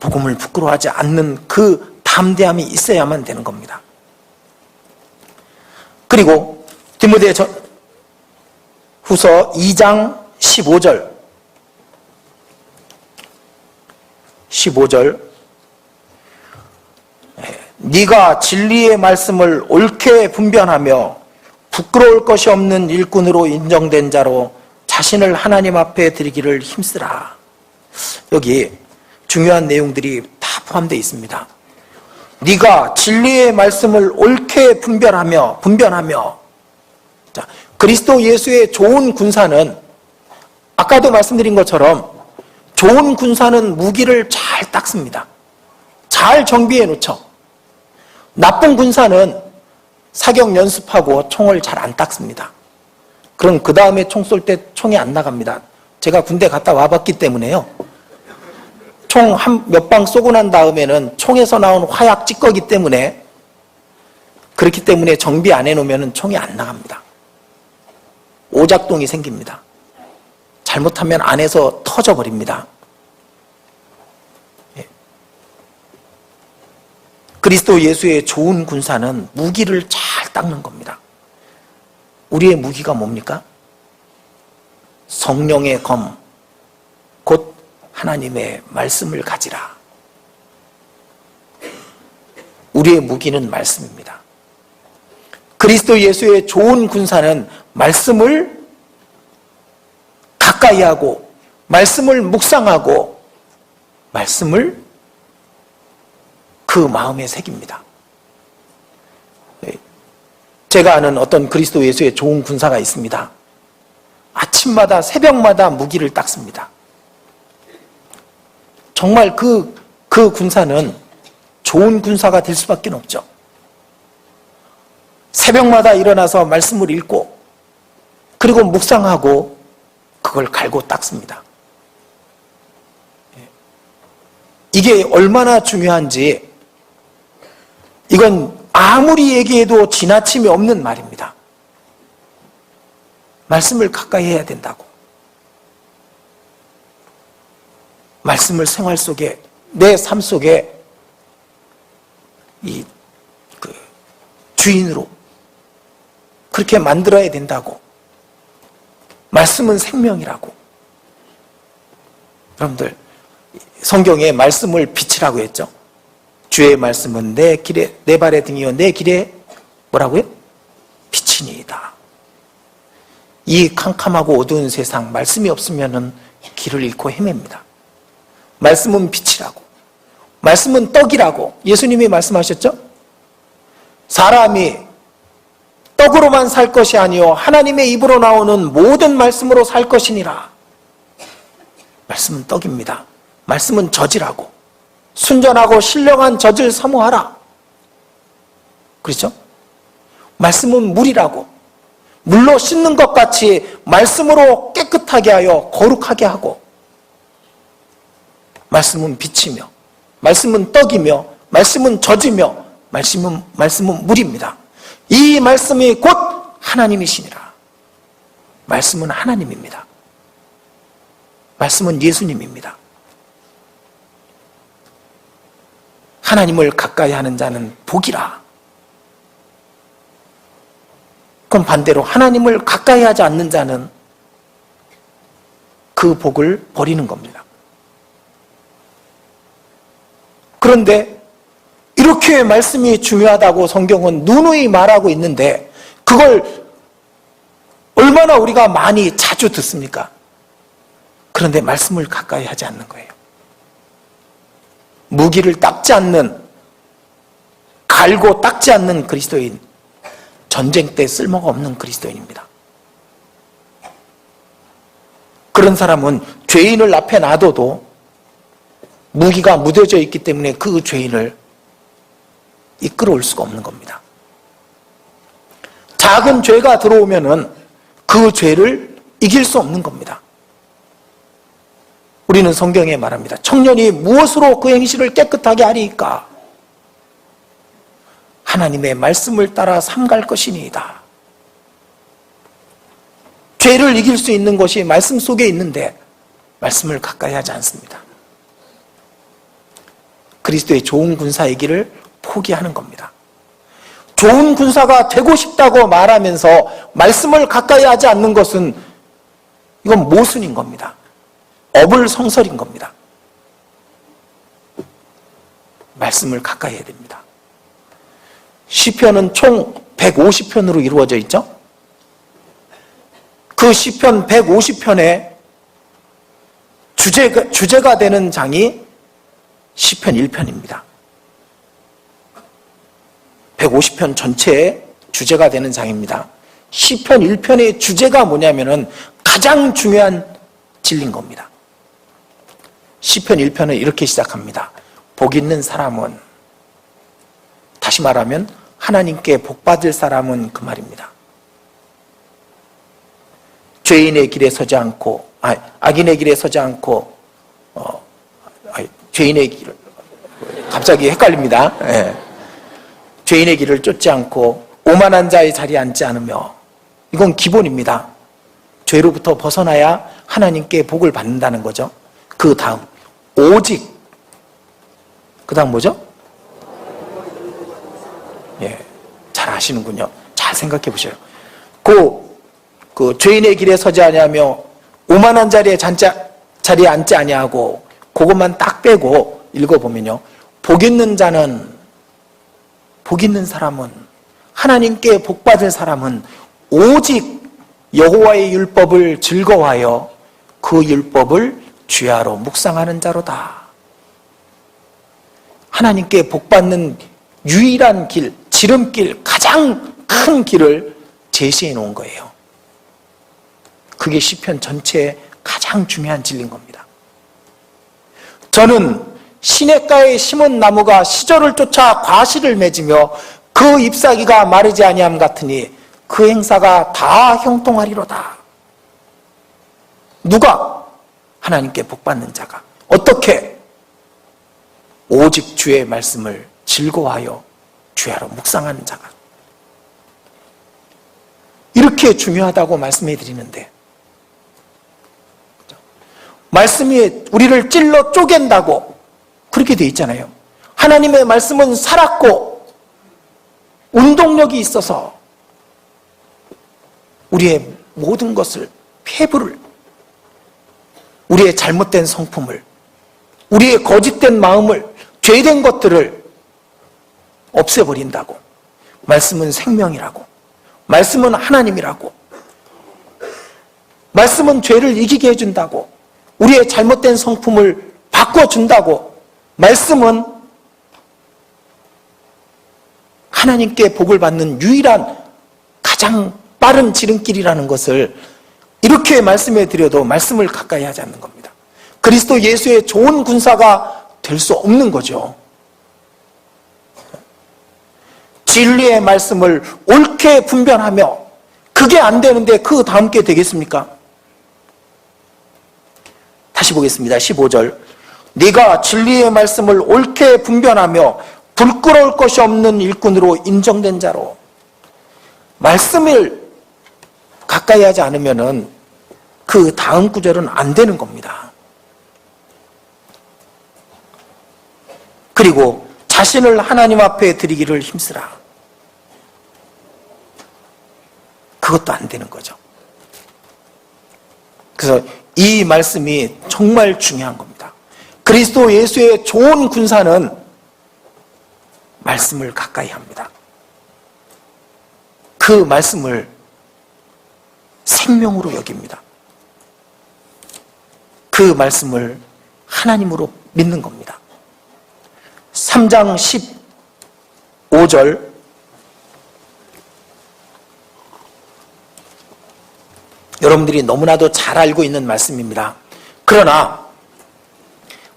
복음을 부끄러워하지 않는 그 담대함이 있어야만 되는 겁니다. 그리고 디모데후서 2장 15절 네가 진리의 말씀을 옳게 분별하며 부끄러울 것이 없는 일꾼으로 인정된 자로 자신을 하나님 앞에 드리기를 힘쓰라. 여기 중요한 내용들이 다 포함되어 있습니다. 네가 진리의 말씀을 옳게 분별하며 자, 그리스도 예수의 좋은 군사는 아까도 말씀드린 것처럼 좋은 군사는 무기를 잘 닦습니다. 잘 정비해 놓죠. 나쁜 군사는 사격 연습하고 총을 잘 안 닦습니다. 그럼 그 다음에 총 쏠 때 총이 안 나갑니다. 제가 군대 갔다 와봤기 때문에요. 총 몇 방 쏘고 난 다음에는 총에서 나온 화약 찌꺼기 때문에 그렇기 때문에 정비 안 해놓으면 총이 안 나갑니다. 오작동이 생깁니다. 잘못하면 안에서 터져버립니다. 그리스도 예수의 좋은 군사는 무기를 잘 닦는 겁니다. 우리의 무기가 뭡니까? 성령의 검, 곧 하나님의 말씀을 가지라. 우리의 무기는 말씀입니다. 그리스도 예수의 좋은 군사는 말씀을 가까이 하고 말씀을 묵상하고 말씀을 그 마음에 새깁니다. 제가 아는 어떤 그리스도 예수의 좋은 군사가 있습니다. 아침마다 새벽마다 무기를 닦습니다. 정말 그 군사는 좋은 군사가 될 수밖에 없죠. 새벽마다 일어나서 말씀을 읽고 그리고 묵상하고 그걸 갈고 닦습니다. 이게 얼마나 중요한지 이건 아무리 얘기해도 지나침이 없는 말입니다. 말씀을 가까이 해야 된다고. 말씀을 생활 속에, 내 삶 속에 주인으로 그렇게 만들어야 된다고. 말씀은 생명이라고. 여러분들, 성경에 말씀을 빛이라고 했죠. 주의 말씀은 내 발의 등이요 내 길에 뭐라고요? 빛이니이다. 이 캄캄하고 어두운 세상 말씀이 없으면 길을 잃고 헤맵니다. 말씀은 빛이라고. 말씀은 떡이라고 예수님이 말씀하셨죠? 사람이 떡으로만 살 것이 아니요 하나님의 입으로 나오는 모든 말씀으로 살 것이니라. 말씀은 떡입니다. 말씀은 젖이라고. 순전하고 신령한 젖을 사모하라. 그렇죠? 말씀은 물이라고. 물로 씻는 것 같이 말씀으로 깨끗하게 하여 거룩하게 하고, 말씀은 빛이며 말씀은 떡이며 말씀은 젖이며 말씀은 물입니다. 이 말씀이 곧 하나님이시니라. 말씀은 하나님입니다. 말씀은 예수님입니다. 하나님을 가까이 하는 자는 복이라. 그럼 반대로 하나님을 가까이 하지 않는 자는 그 복을 버리는 겁니다. 그런데 이렇게 말씀이 중요하다고 성경은 누누이 말하고 있는데 그걸 얼마나 우리가 많이 자주 듣습니까? 그런데 말씀을 가까이 하지 않는 거예요. 무기를 닦지 않는, 갈고 닦지 않는 그리스도인, 전쟁 때 쓸모가 없는 그리스도인입니다. 그런 사람은 죄인을 앞에 놔둬도 무기가 묻어져 있기 때문에 그 죄인을 이끌어올 수가 없는 겁니다. 작은 죄가 들어오면은 그 죄를 이길 수 없는 겁니다. 우리는 성경에 말합니다. 청년이 무엇으로 그 행실을 깨끗하게 하리이까? 하나님의 말씀을 따라 삼갈 것이니이다. 죄를 이길 수 있는 것이 말씀 속에 있는데 말씀을 가까이 하지 않습니다. 그리스도의 좋은 군사이기를 포기하는 겁니다. 좋은 군사가 되고 싶다고 말하면서 말씀을 가까이 하지 않는 것은 이건 모순인 겁니다. 어불성설인 겁니다. 말씀을 가까이 해야 됩니다. 시편은 총 150편으로 이루어져 있죠. 그 시편 150편의 주제가 되는 장이 시편 1편입니다. 150편 전체의 주제가 되는 장입니다. 시편 1편의 주제가 뭐냐면은 가장 중요한 진리인 겁니다. 시편 1편은 이렇게 시작합니다. 복 있는 사람은, 다시 말하면 하나님께 복 받을 사람은 그 말입니다. 죄인의 길에 서지 않고, 악인의 길에 서지 않고, 죄인의 길을, 갑자기 헷갈립니다. 네. 죄인의 길을 쫓지 않고 오만한 자의 자리에 앉지 않으며, 이건 기본입니다. 죄로부터 벗어나야 하나님께 복을 받는다는 거죠. 그 다음 오직, 그 다음 뭐죠? 예, 잘 아시는군요. 잘 생각해 보세요. 그 죄인의 길에 서지 아니하며 오만한 자리에 앉지 아니하고, 그것만 딱 빼고 읽어보면요, 복 있는 사람은, 하나님께 복 받을 사람은 오직 여호와의 율법을 즐거워하여 그 율법을 주야로 묵상하는 자로다. 하나님께 복 받는 유일한 길, 지름길, 가장 큰 길을 제시해 놓은 거예요. 그게 시편 전체의 가장 중요한 진리인 겁니다. 저는 시냇가에 심은 나무가 시절을 쫓아 과실을 맺으며 그 잎사귀가 마르지 아니함 같으니 그 행사가 다 형통하리로다. 누가? 하나님께 복받는 자가. 어떻게? 오직 주의 말씀을 즐거워하여 주야로 묵상하는 자가. 이렇게 중요하다고 말씀해 드리는데, 말씀이 우리를 찔러 쪼갠다고 그렇게 돼 있잖아요. 하나님의 말씀은 살았고 운동력이 있어서 우리의 모든 것을, 폐부를, 우리의 잘못된 성품을, 우리의 거짓된 마음을, 죄된 것들을 없애버린다고. 말씀은 생명이라고. 말씀은 하나님이라고. 말씀은 죄를 이기게 해준다고. 우리의 잘못된 성품을 바꿔준다고. 말씀은 하나님께 복을 받는 유일한 가장 빠른 지름길이라는 것을 이렇게 말씀해 드려도 말씀을 가까이 하지 않는 겁니다. 그리스도 예수의 좋은 군사가 될 수 없는 거죠. 진리의 말씀을 옳게 분별하며, 그게 안 되는데 그 다음 게 되겠습니까? 다시 보겠습니다. 15절. 네가 진리의 말씀을 옳게 분별하며 부끄러울 것이 없는 일꾼으로 인정된 자로. 말씀을 가까이 하지 않으면은 그 다음 구절은 안 되는 겁니다. 그리고 자신을 하나님 앞에 드리기를 힘쓰라. 그것도 안 되는 거죠. 그래서 이 말씀이 정말 중요한 겁니다. 그리스도 예수의 좋은 군사는 말씀을 가까이 합니다. 그 말씀을 생명으로 여깁니다. 그 말씀을 하나님으로 믿는 겁니다. 3장 15절 여러분들이 너무나도 잘 알고 있는 말씀입니다. 그러나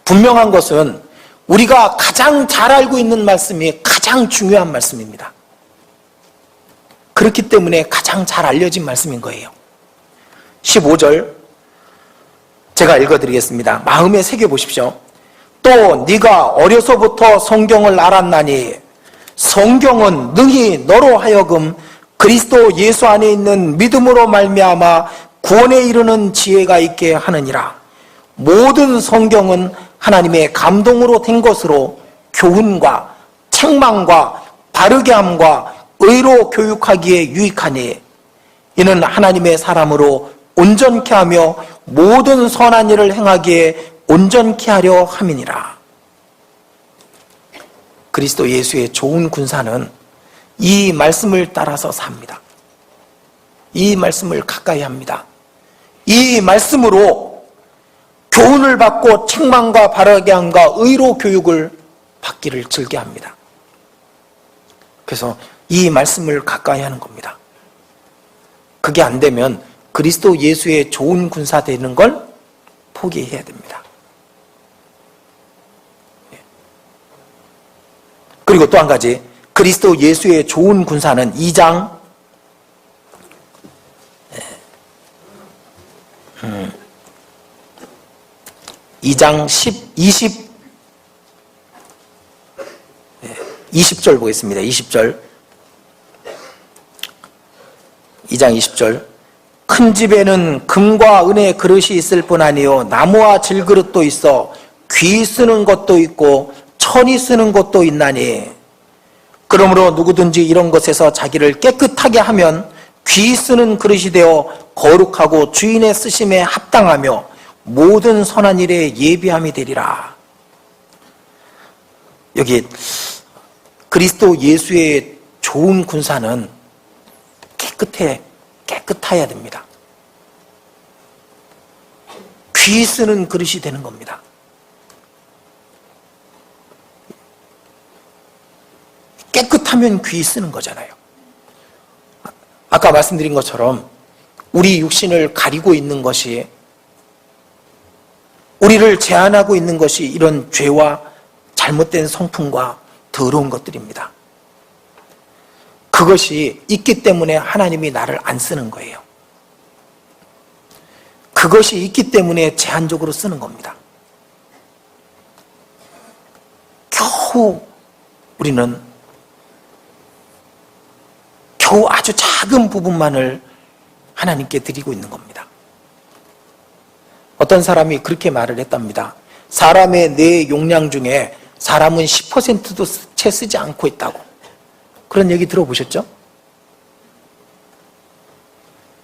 분명한 것은 우리가 가장 잘 알고 있는 말씀이 가장 중요한 말씀입니다. 그렇기 때문에 가장 잘 알려진 말씀인 거예요. 15절 제가 읽어드리겠습니다. 마음에 새겨보십시오. 또 네가 어려서부터 성경을 알았나니 성경은 능히 너로 하여금 그리스도 예수 안에 있는 믿음으로 말미암아 구원에 이르는 지혜가 있게 하느니라. 모든 성경은 하나님의 감동으로 된 것으로 교훈과 책망과 바르게 함과 의로 교육하기에 유익하니 이는 하나님의 사람으로 온전케 하며 모든 선한 일을 행하기에 온전케 하려 함이니라. 그리스도 예수의 좋은 군사는 이 말씀을 따라서 삽니다. 이 말씀을 가까이 합니다. 이 말씀으로 교훈을 받고 책망과 바르게 함과 의로 교육을 받기를 즐겨합니다. 그래서 이 말씀을 가까이 하는 겁니다. 그게 안 되면 그리스도 예수의 좋은 군사 되는 걸 포기해야 됩니다. 그리고 또 한 가지, 그리스도 예수의 좋은 군사는 2장 20절 보겠습니다. 20절. 2장 20절. 큰 집에는 금과 은의 그릇이 있을 뿐 아니요 나무와 질그릇도 있어 귀 쓰는 것도 있고 천이 쓰는 것도 있나니 그러므로 누구든지 이런 것에서 자기를 깨끗하게 하면 귀 쓰는 그릇이 되어 거룩하고 주인의 쓰심에 합당하며 모든 선한 일에 예비함이 되리라. 여기 그리스도 예수의 좋은 군사는 깨끗해야 됩니다. 귀 쓰는 그릇이 되는 겁니다. 깨끗하면 귀 쓰는 거잖아요. 아까 말씀드린 것처럼 우리 육신을 가리고 있는 것이, 우리를 제한하고 있는 것이 이런 죄와 잘못된 성품과 더러운 것들입니다. 그것이 있기 때문에 하나님이 나를 안 쓰는 거예요. 그것이 있기 때문에 제한적으로 쓰는 겁니다. 겨우 아주 작은 부분만을 하나님께 드리고 있는 겁니다. 어떤 사람이 그렇게 말을 했답니다. 사람의 뇌 용량 중에 사람은 10%도 채 쓰지 않고 있다고. 그런 얘기 들어보셨죠?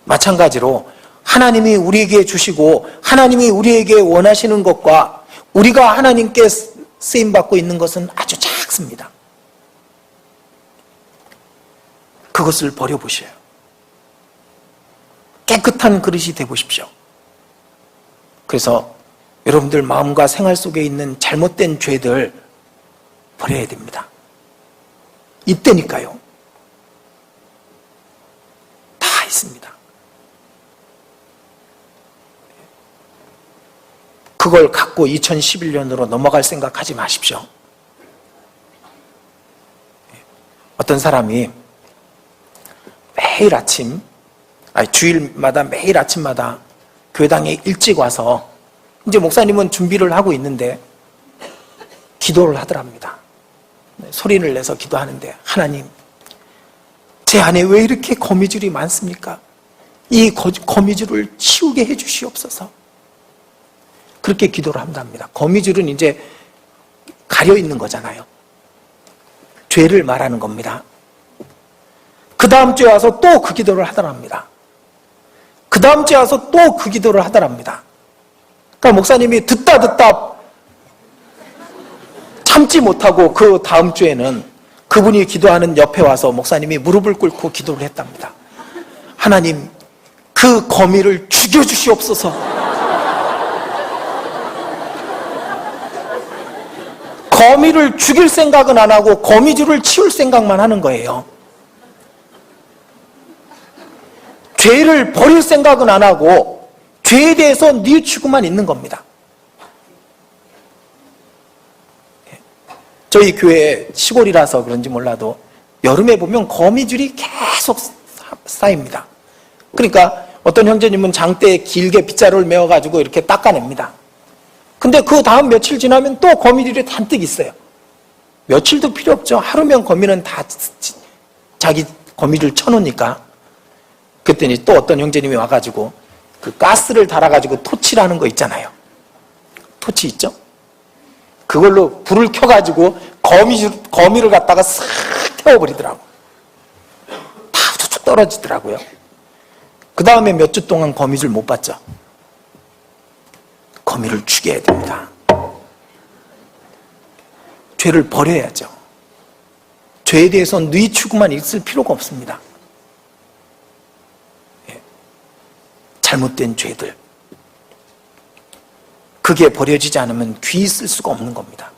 마찬가지로 하나님이 우리에게 주시고 하나님이 우리에게 원하시는 것과 우리가 하나님께 쓰임받고 있는 것은 아주 작습니다. 그것을 버려보셔요. 깨끗한 그릇이 되보십시오. 그래서 여러분들 마음과 생활 속에 있는 잘못된 죄들 버려야 됩니다. 이때니까요. 다 있습니다. 그걸 갖고 2011년으로 넘어갈 생각하지 마십시오. 어떤 사람이 주일마다 매일 아침마다 교회당에 일찍 와서 이제 목사님은 준비를 하고 있는데 기도를 하더랍니다. 소리를 내서 기도하는데, 하나님, 제 안에 왜 이렇게 거미줄이 많습니까? 이 거미줄을 치우게 해주시옵소서. 그렇게 기도를 한답니다. 거미줄은 이제 가려 있는 거잖아요. 죄를 말하는 겁니다. 그 다음 주에 와서 또 그 기도를 하더랍니다. 그 다음 주에 와서 또 그 기도를 하더랍니다. 그러니까 목사님이 듣다 참지 못하고 그 다음 주에는 그분이 기도하는 옆에 와서 목사님이 무릎을 꿇고 기도를 했답니다. 하나님, 그 거미를 죽여주시옵소서. 거미를 죽일 생각은 안 하고 거미줄을 치울 생각만 하는 거예요. 죄를 버릴 생각은 안 하고 죄에 대해서 뉘우치고만 있는 겁니다. 저희 교회 시골이라서 그런지 몰라도 여름에 보면 거미줄이 계속 쌓입니다. 그러니까 어떤 형제님은 장대에 길게 빗자루를 메어가지고 이렇게 닦아냅니다. 근데 그 다음 며칠 지나면 또 거미줄이 잔뜩 있어요. 며칠도 필요 없죠. 하루면 거미는 다 자기 거미줄 쳐놓으니까. 그랬더니 또 어떤 형제님이 와가지고 그 가스를 달아가지고 토치라는 거 있잖아요. 토치 있죠? 그걸로 불을 켜가지고 거미를 갖다가 싹 태워버리더라고. 다 툭툭 떨어지더라고요. 그 다음에 몇 주 동안 거미줄 못 봤죠. 거미를 죽여야 됩니다. 죄를 버려야죠. 죄에 대해서 뉘우치고만 있을 필요가 없습니다. 잘못된 죄들, 그게 버려지지 않으면 귀 쓸 수가 없는 겁니다.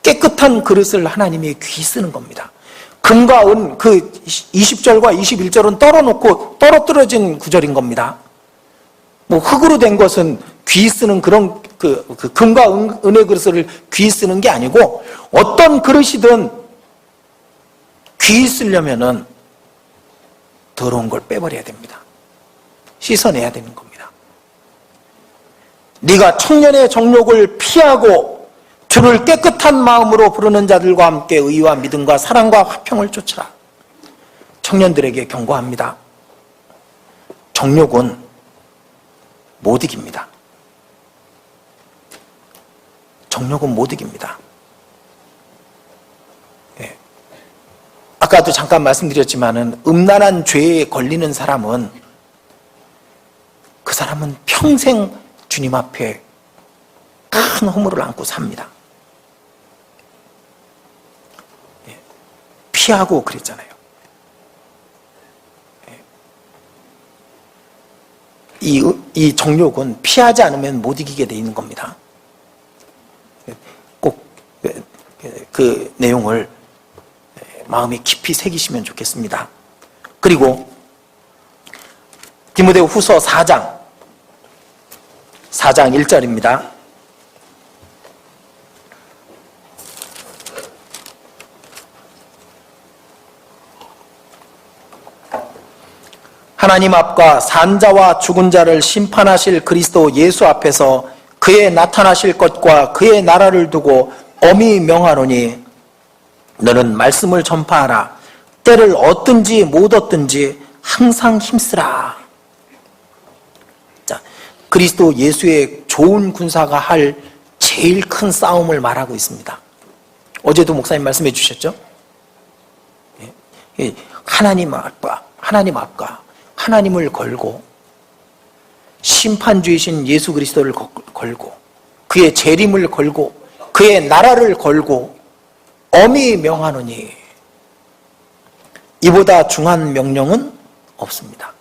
깨끗한 그릇을 하나님이 귀 쓰는 겁니다. 금과 은, 그 20절과 21절은 떨어놓고 떨어뜨려진 구절인 겁니다. 뭐 흙으로 된 것은 귀 쓰는 그런 그 금과 은의 그릇을 귀 쓰는 게 아니고, 어떤 그릇이든 귀 쓰려면은 더러운 걸 빼버려야 됩니다. 씻어내야 되는 겁니다. 네가 청년의 정욕을 피하고 주를 깨끗한 마음으로 부르는 자들과 함께 의와 믿음과 사랑과 화평을 쫓으라. 청년들에게 경고합니다. 정욕은 못 이깁니다. 정욕은 못 이깁니다. 예. 아까도 잠깐 말씀드렸지만은 음란한 죄에 걸리는 사람은 그 사람은 평생 주님 앞에 큰 허물을 안고 삽니다. 예. 피하고 그랬잖아요. 예. 이 정욕은 피하지 않으면 못 이기게 돼 있는 겁니다. 꼭 그 내용을 마음에 깊이 새기시면 좋겠습니다. 그리고 디모데 후서 4장 1절입니다. 하나님 앞과 산자와 죽은 자를 심판하실 그리스도 예수 앞에서 그의 나타나실 것과 그의 나라를 두고 엄히 명하노니 너는 말씀을 전파하라. 때를 얻든지 못 얻든지 항상 힘쓰라. 자, 그리스도 예수의 좋은 군사가 할 제일 큰 싸움을 말하고 있습니다. 어제도 목사님 말씀해 주셨죠? 하나님 앞과 하나님을 걸고 심판주이신 예수 그리스도를 걸고 그의 재림을 걸고 그의 나라를 걸고 엄히 명하노니 이보다 중한 명령은 없습니다.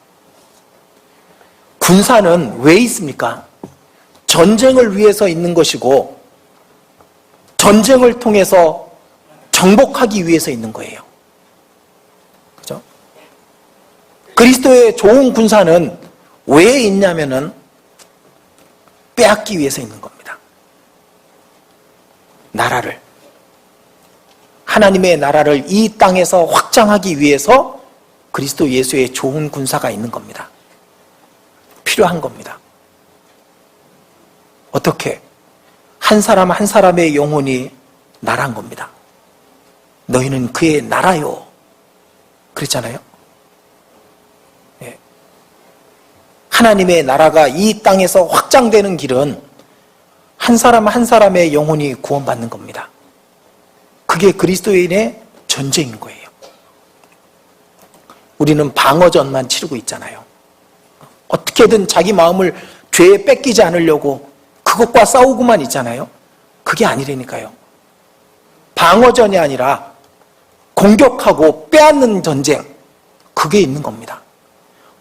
군사는 왜 있습니까? 전쟁을 위해서 있는 것이고 전쟁을 통해서 정복하기 위해서 있는 거예요. 그죠? 그리스도의 좋은 군사는 왜 있냐면은 빼앗기 위해서 있는 겁니다. 나라를, 하나님의 나라를 이 땅에서 확장하기 위해서 그리스도 예수의 좋은 군사가 있는 겁니다. 필요한 겁니다. 어떻게? 한 사람 한 사람의 영혼이 나란 겁니다. 너희는 그의 나라요. 그랬잖아요. 예. 하나님의 나라가 이 땅에서 확장되는 길은 한 사람 한 사람의 영혼이 구원받는 겁니다. 그게 그리스도인의 전쟁인 거예요. 우리는 방어전만 치르고 있잖아요. 어떻게든 자기 마음을 죄에 뺏기지 않으려고 그것과 싸우고만 있잖아요. 그게 아니라니까요. 방어전이 아니라 공격하고 빼앗는 전쟁, 그게 있는 겁니다.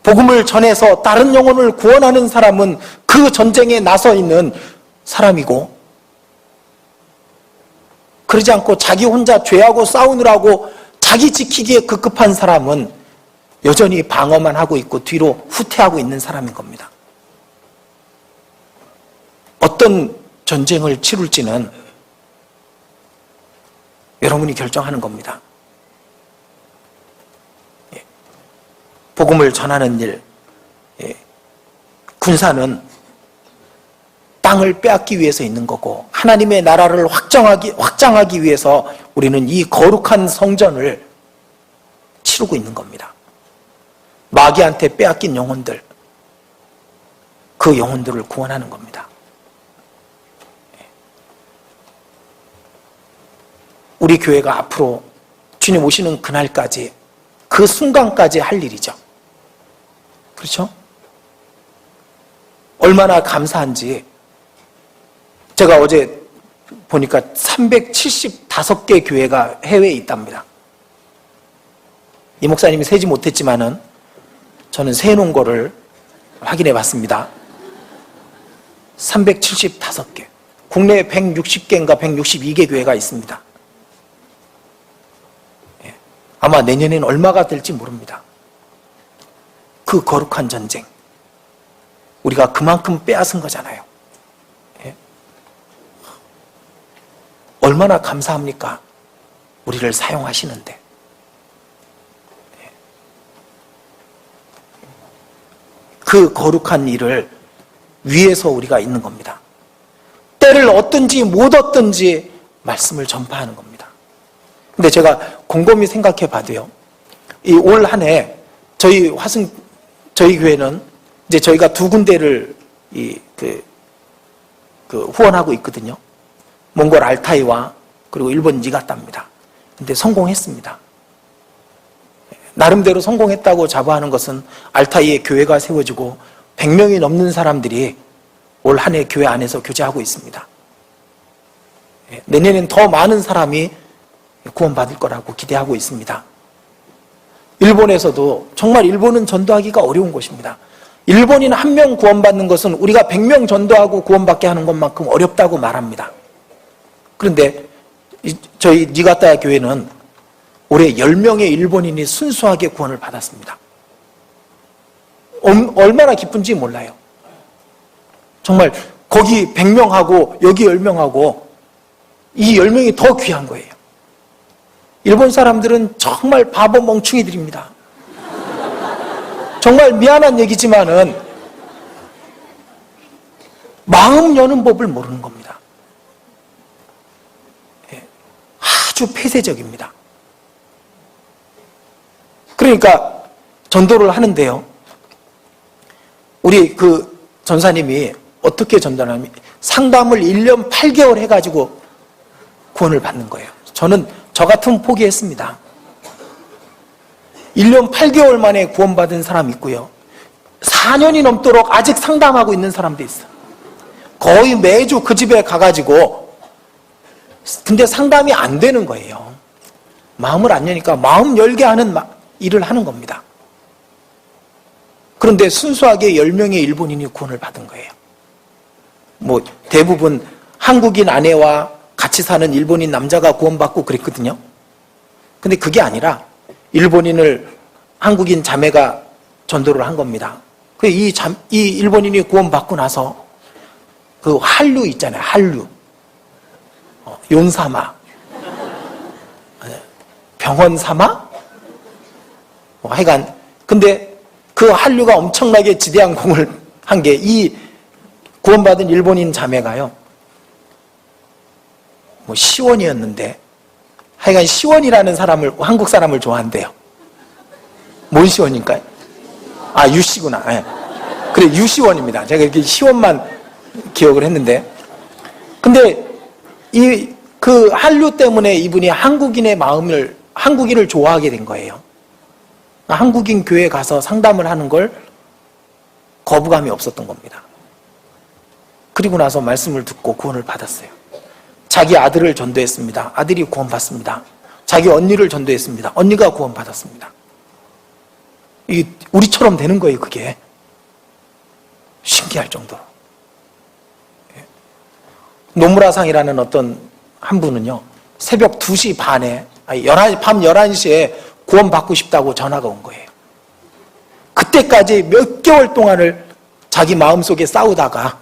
복음을 전해서 다른 영혼을 구원하는 사람은 그 전쟁에 나서 있는 사람이고, 그러지 않고 자기 혼자 죄하고 싸우느라고 자기 지키기에 급급한 사람은 여전히 방어만 하고 있고 뒤로 후퇴하고 있는 사람인 겁니다. 어떤 전쟁을 치룰지는 여러분이 결정하는 겁니다. 복음을 전하는 일, 군사는 땅을 빼앗기 위해서 있는 거고, 하나님의 나라를 확장하기 위해서 우리는 이 거룩한 성전을 치르고 있는 겁니다. 마귀한테 빼앗긴 영혼들, 그 영혼들을 구원하는 겁니다. 우리 교회가 앞으로 주님 오시는 그날까지, 그 순간까지 할 일이죠. 그렇죠? 얼마나 감사한지. 제가 어제 보니까 375개 교회가 해외에 있답니다. 이 목사님이 세지 못했지만은 저는 세놓은 거를 확인해 봤습니다. 375개. 국내에 160개인가 162개 교회가 있습니다. 아마 내년에는 얼마가 될지 모릅니다. 그 거룩한 전쟁, 우리가 그만큼 빼앗은 거잖아요. 얼마나 감사합니까? 우리를 사용하시는데. 그 거룩한 일을 위해서 우리가 있는 겁니다. 때를 얻든지 못 얻든지 말씀을 전파하는 겁니다. 근데 제가 곰곰이 생각해 봐도요, 이 올 한 해 저희 교회는 이제 저희가 2군데를 후원하고 있거든요. 몽골 알타이와 그리고 일본 니가타입니다. 근데 성공했습니다. 나름대로 성공했다고 자부하는 것은 알타이에 교회가 세워지고 100명이 넘는 사람들이 올 한 해 교회 안에서 교제하고 있습니다. 내년엔 더 많은 사람이 구원받을 거라고 기대하고 있습니다. 일본에서도 정말 일본은 전도하기가 어려운 곳입니다. 일본인 1명 구원받는 것은 우리가 100명 전도하고 구원받게 하는 것만큼 어렵다고 말합니다. 그런데 저희 니가타 교회는 올해 10명의 일본인이 순수하게 구원을 받았습니다. 얼마나 기쁜지 몰라요. 정말 거기 100명하고 여기 10명하고 이 10명이 더 귀한 거예요. 일본 사람들은 정말 바보 멍충이들입니다. 정말 미안한 얘기지만은 마음 여는 법을 모르는 겁니다. 아주 폐쇄적입니다. 그러니까 전도를 하는데요, 우리 그 전사님이 어떻게 전도하냐면 상담을 1년 8개월 해가지고 구원을 받는 거예요. 저 같으면 포기했습니다. 1년 8개월 만에 구원받은 사람 있고요, 4년이 넘도록 아직 상담하고 있는 사람도 있어요. 거의 매주 그 집에 가가지고, 근데 상담이 안 되는 거예요. 마음을 안 여니까 마음 열게 하는 일을 하는 겁니다. 그런데 순수하게 10명의 일본인이 구원을 받은 거예요. 뭐 대부분 한국인 아내와 같이 사는 일본인 남자가 구원받고 그랬거든요. 근데 그게 아니라 일본인을 한국인 자매가 전도를 한 겁니다. 이 일본인이 구원받고 나서 그 한류 있잖아요. 한류. 용사마. 병원사마? 하여간, 근데 그 한류가 엄청나게 지대한 공을 한 게 이 구원받은 일본인 자매가요, 뭐 시원이었는데, 하여간 시원이라는 사람을, 한국 사람을 좋아한대요. 뭔 시원일까요? 아, 유씨구나. 네. 그래, 유시원입니다. 제가 이렇게 시원만 기억을 했는데. 근데 그 한류 때문에 이분이 한국인을 좋아하게 된 거예요. 한국인 교회에 가서 상담을 하는 걸 거부감이 없었던 겁니다. 그리고 나서 말씀을 듣고 구원을 받았어요. 자기 아들을 전도했습니다. 아들이 구원받습니다. 자기 언니를 전도했습니다. 언니가 구원받았습니다. 우리처럼 되는 거예요, 그게. 신기할 정도로. 노무라상이라는 어떤 한 분은요, 새벽 2시 반에, 밤 11시에 구원받고 싶다고 전화가 온 거예요. 그때까지 몇 개월 동안을 자기 마음속에 싸우다가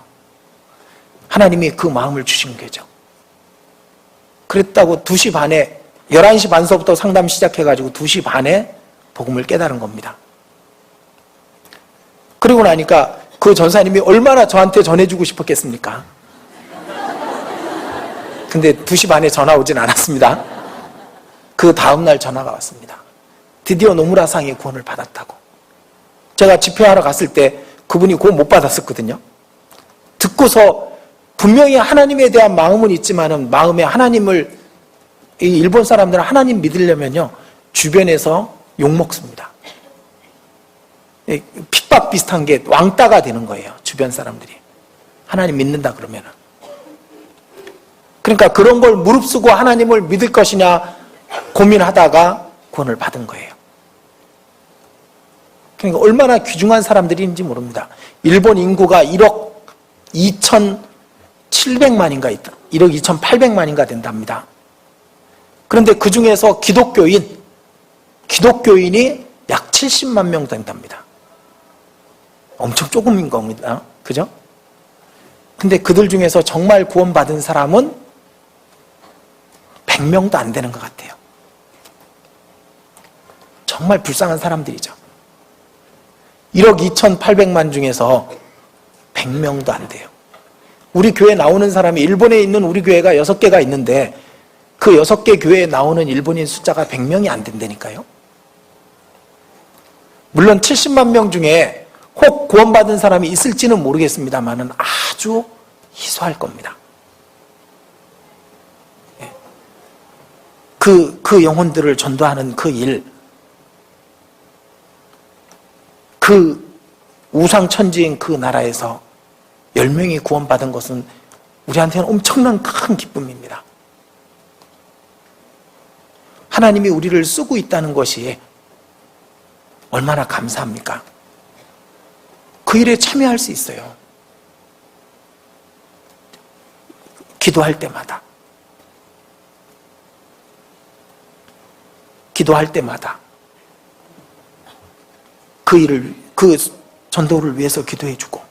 하나님이 그 마음을 주신 거죠. 그랬다고 2시 반에, 11시 반서부터 상담 시작해가지고 2시 반에 복음을 깨달은 겁니다. 그리고 나니까 그 전사님이 얼마나 저한테 전해주고 싶었겠습니까? 근데 2시 반에 전화 오진 않았습니다. 그 다음날 전화가 왔습니다. 드디어 노무라상이 구원을 받았다고. 제가 집회하러 갔을 때 그분이 구원 못 받았었거든요. 듣고서 분명히 하나님에 대한 마음은 있지만은 마음에 하나님을, 이 일본 사람들은 하나님 믿으려면요, 주변에서 욕먹습니다. 핍박 비슷한 게 왕따가 되는 거예요, 주변 사람들이. 하나님 믿는다 그러면은. 그러니까 그런 걸 무릅쓰고 하나님을 믿을 것이냐 고민하다가 구원을 받은 거예요. 그러니까 얼마나 귀중한 사람들인지 모릅니다. 일본 인구가 1억 2,700만인가 있다. 1억 2,800만인가 된답니다. 그런데 그 중에서 기독교인이 약 70만 명 된답니다. 엄청 조금인 겁니다. 그죠? 근데 그들 중에서 정말 구원받은 사람은 100명도 안 되는 것 같아요. 정말 불쌍한 사람들이죠. 1억 2,800만 중에서 100명도 안 돼요. 우리 교회 나오는 사람이, 일본에 있는 우리 교회가 6개가 있는데 그 6개 교회에 나오는 일본인 숫자가 100명이 안 된다니까요. 물론 70만 명 중에 혹 구원받은 사람이 있을지는 모르겠습니다만은 아주 희소할 겁니다. 그 영혼들을 전도하는 그 일, 그 우상천지인 그 나라에서 10명이 구원받은 것은 우리한테는 엄청난 큰 기쁨입니다. 하나님이 우리를 쓰고 있다는 것이 얼마나 감사합니까? 그 일에 참여할 수 있어요. 기도할 때마다 그 일을, 그 전도를 위해서 기도해주고,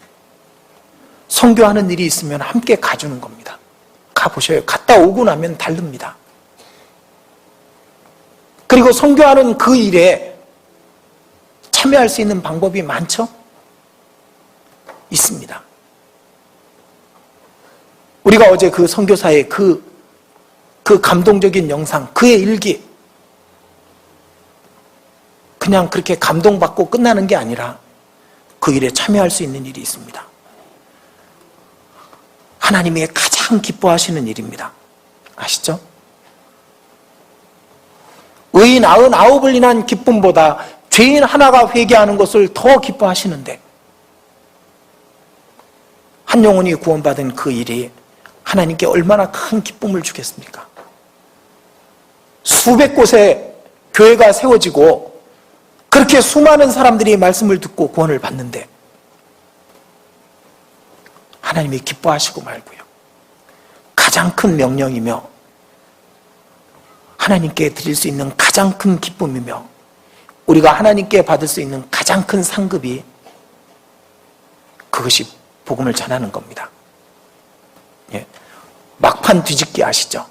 선교하는 일이 있으면 함께 가주는 겁니다. 가보셔요. 갔다 오고 나면 다릅니다. 그리고 선교하는 그 일에 참여할 수 있는 방법이 많죠? 있습니다. 우리가 어제 그 선교사의 그 감동적인 영상, 그의 일기, 그냥 그렇게 감동받고 끝나는 게 아니라 그 일에 참여할 수 있는 일이 있습니다. 하나님이 가장 기뻐하시는 일입니다. 아시죠? 의인 99을 인한 기쁨보다 죄인 하나가 회개하는 것을 더 기뻐하시는데, 한 영혼이 구원받은 그 일이 하나님께 얼마나 큰 기쁨을 주겠습니까? 수백 곳에 교회가 세워지고 그렇게 수많은 사람들이 말씀을 듣고 구원을 받는데 하나님이 기뻐하시고 말고요. 가장 큰 명령이며 하나님께 드릴 수 있는 가장 큰 기쁨이며 우리가 하나님께 받을 수 있는 가장 큰 상급이 그것이 복음을 전하는 겁니다. 예. 막판 뒤집기 아시죠?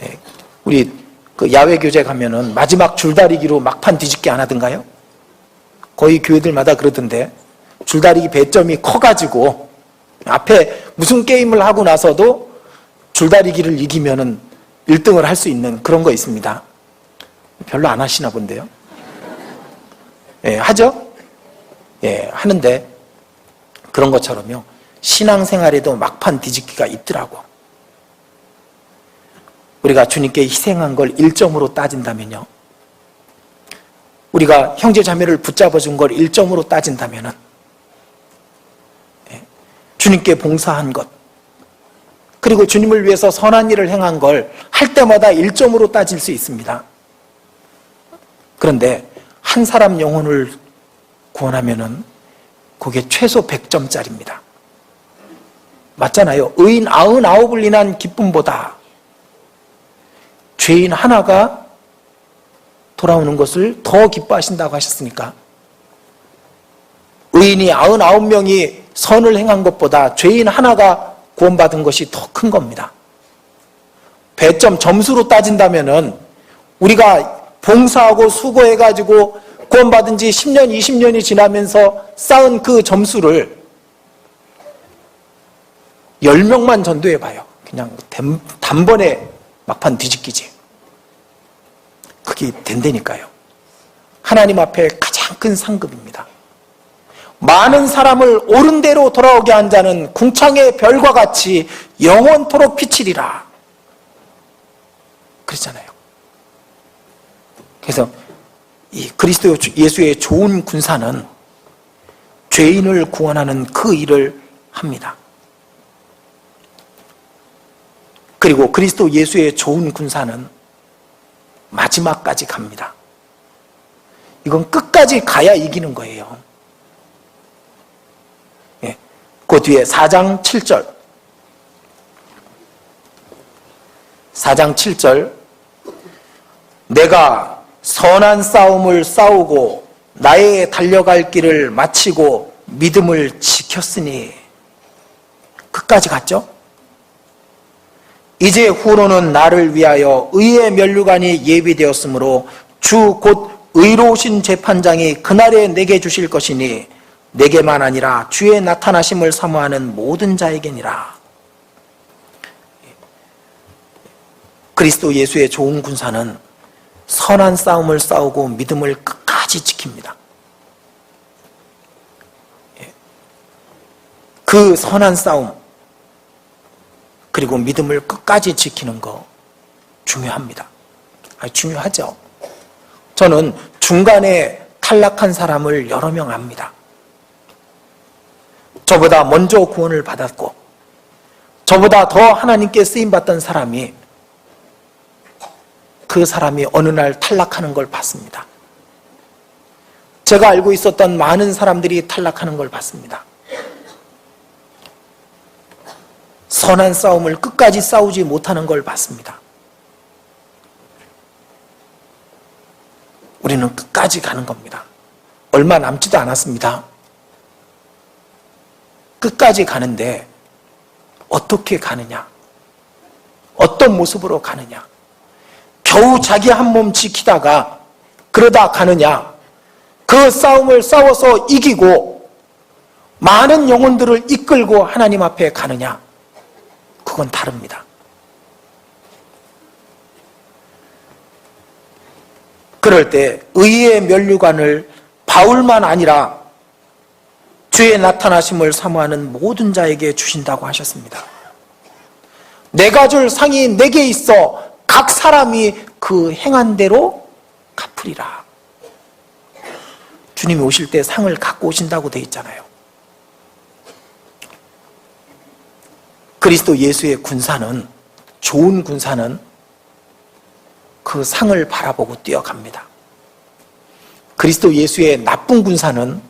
예. 우리 그 야외 교제 가면은 마지막 줄다리기로 막판 뒤집기 안 하던가요? 거의 교회들마다 그러던데, 줄다리기 배점이 커가지고 앞에 무슨 게임을 하고 나서도 줄다리기를 이기면은 1등을 할 수 있는 그런 거 있습니다. 별로 안 하시나 본데요. 예, 하죠? 하는데 그런 것처럼요. 신앙생활에도 막판 뒤집기가 있더라고. 우리가 주님께 희생한 걸 1점으로 따진다면요. 우리가 형제 자매를 붙잡아 준 걸 1점으로 따진다면은 주님께 봉사한 것, 그리고 주님을 위해서 선한 일을 행한 걸 할 때마다 1점으로 따질 수 있습니다. 그런데 한 사람 영혼을 구원하면은 그게 최소 100점짜리입니다. 맞잖아요. 의인 99을 인한 기쁨보다 죄인 하나가 돌아오는 것을 더 기뻐하신다고 하셨으니까 의인이 99명이 선을 행한 것보다 죄인 하나가 구원받은 것이 더 큰 겁니다. 배점 점수로 따진다면은 우리가 봉사하고 수고해가지고 구원받은 지 10년, 20년이 지나면서 쌓은 그 점수를 10명만 전도해봐요. 그냥 단번에 막판 뒤집기지. 그게 된다니까요. 하나님 앞에 가장 큰 상급입니다. 많은 사람을 옳은 대로 돌아오게 한 자는 궁창의 별과 같이 영원토록 비치리라. 그렇잖아요. 그래서 이 그리스도 예수의 좋은 군사는 죄인을 구원하는 그 일을 합니다. 그리고 그리스도 예수의 좋은 군사는 마지막까지 갑니다. 이건 끝까지 가야 이기는 거예요. 그 뒤에 4장 7절. 4장 7절. 내가 선한 싸움을 싸우고 나의 달려갈 길을 마치고 믿음을 지켰으니. 끝까지 갔죠? 이제 후로는 나를 위하여 의의 면류관이 예비되었으므로 주 곧 의로우신 재판장이 그날에 내게 주실 것이니 내게만 아니라 주의 나타나심을 사모하는 모든 자에게니라. 그리스도 예수의 좋은 군사는 선한 싸움을 싸우고 믿음을 끝까지 지킵니다. 그 선한 싸움 그리고 믿음을 끝까지 지키는 거 중요합니다. 중요하죠. 저는 중간에 탈락한 사람을 여러 명 압니다. 저보다 먼저 구원을 받았고 저보다 더 하나님께 쓰임받던 사람이 그 사람이 어느 날 탈락하는 걸 봤습니다. 제가 알고 있었던 많은 사람들이 탈락하는 걸 봤습니다. 선한 싸움을 끝까지 싸우지 못하는 걸 봤습니다. 우리는 끝까지 가는 겁니다. 얼마 남지도 않았습니다. 끝까지 가는데 어떻게 가느냐? 어떤 모습으로 가느냐? 겨우 자기 한 몸 지키다가 그러다 가느냐? 그 싸움을 싸워서 이기고 많은 영혼들을 이끌고 하나님 앞에 가느냐? 그건 다릅니다. 그럴 때 의의 면류관을 바울만 아니라 주의 나타나심을 사모하는 모든 자에게 주신다고 하셨습니다. 내가 줄 상이 내게 있어 각 사람이 그 행한 대로 갚으리라. 주님이 오실 때 상을 갖고 오신다고 돼 있잖아요. 그리스도 예수의 군사는, 좋은 군사는 그 상을 바라보고 뛰어갑니다. 그리스도 예수의 나쁜 군사는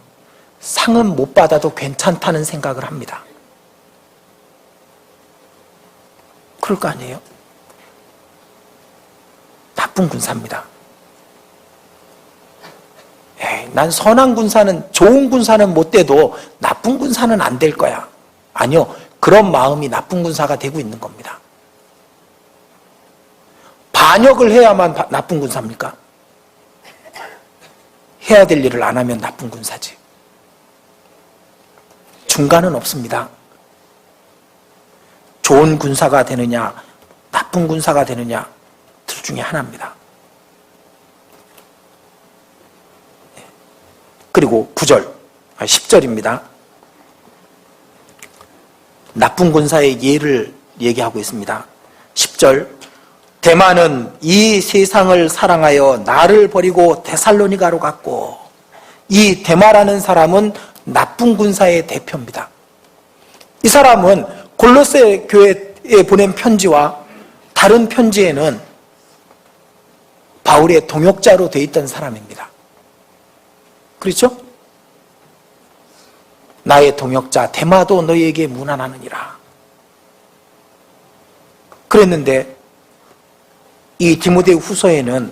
상은 못 받아도 괜찮다는 생각을 합니다. 그럴 거 아니에요? 나쁜 군사입니다. 난 선한 군사는, 좋은 군사는 못 돼도 나쁜 군사는 안 될 거야. 아니요. 그런 마음이 나쁜 군사가 되고 있는 겁니다. 반역을 해야만 나쁜 군사입니까? 해야 될 일을 안 하면 나쁜 군사지. 중간은 없습니다. 좋은 군사가 되느냐, 나쁜 군사가 되느냐, 둘 중에 하나입니다. 그리고 9절, 10절입니다. 나쁜 군사의 예를 얘기하고 있습니다. 10절, 데마는 이 세상을 사랑하여 나를 버리고 데살로니가로 갔고, 이 데마라는 사람은 나쁜 군사의 대표입니다. 이 사람은 골로새 교회에 보낸 편지와 다른 편지에는 바울의 동역자로 되어 있던 사람입니다. 그렇죠? 나의 동역자 데마도 너희에게 문안하느니라 그랬는데, 이 디모데 후서에는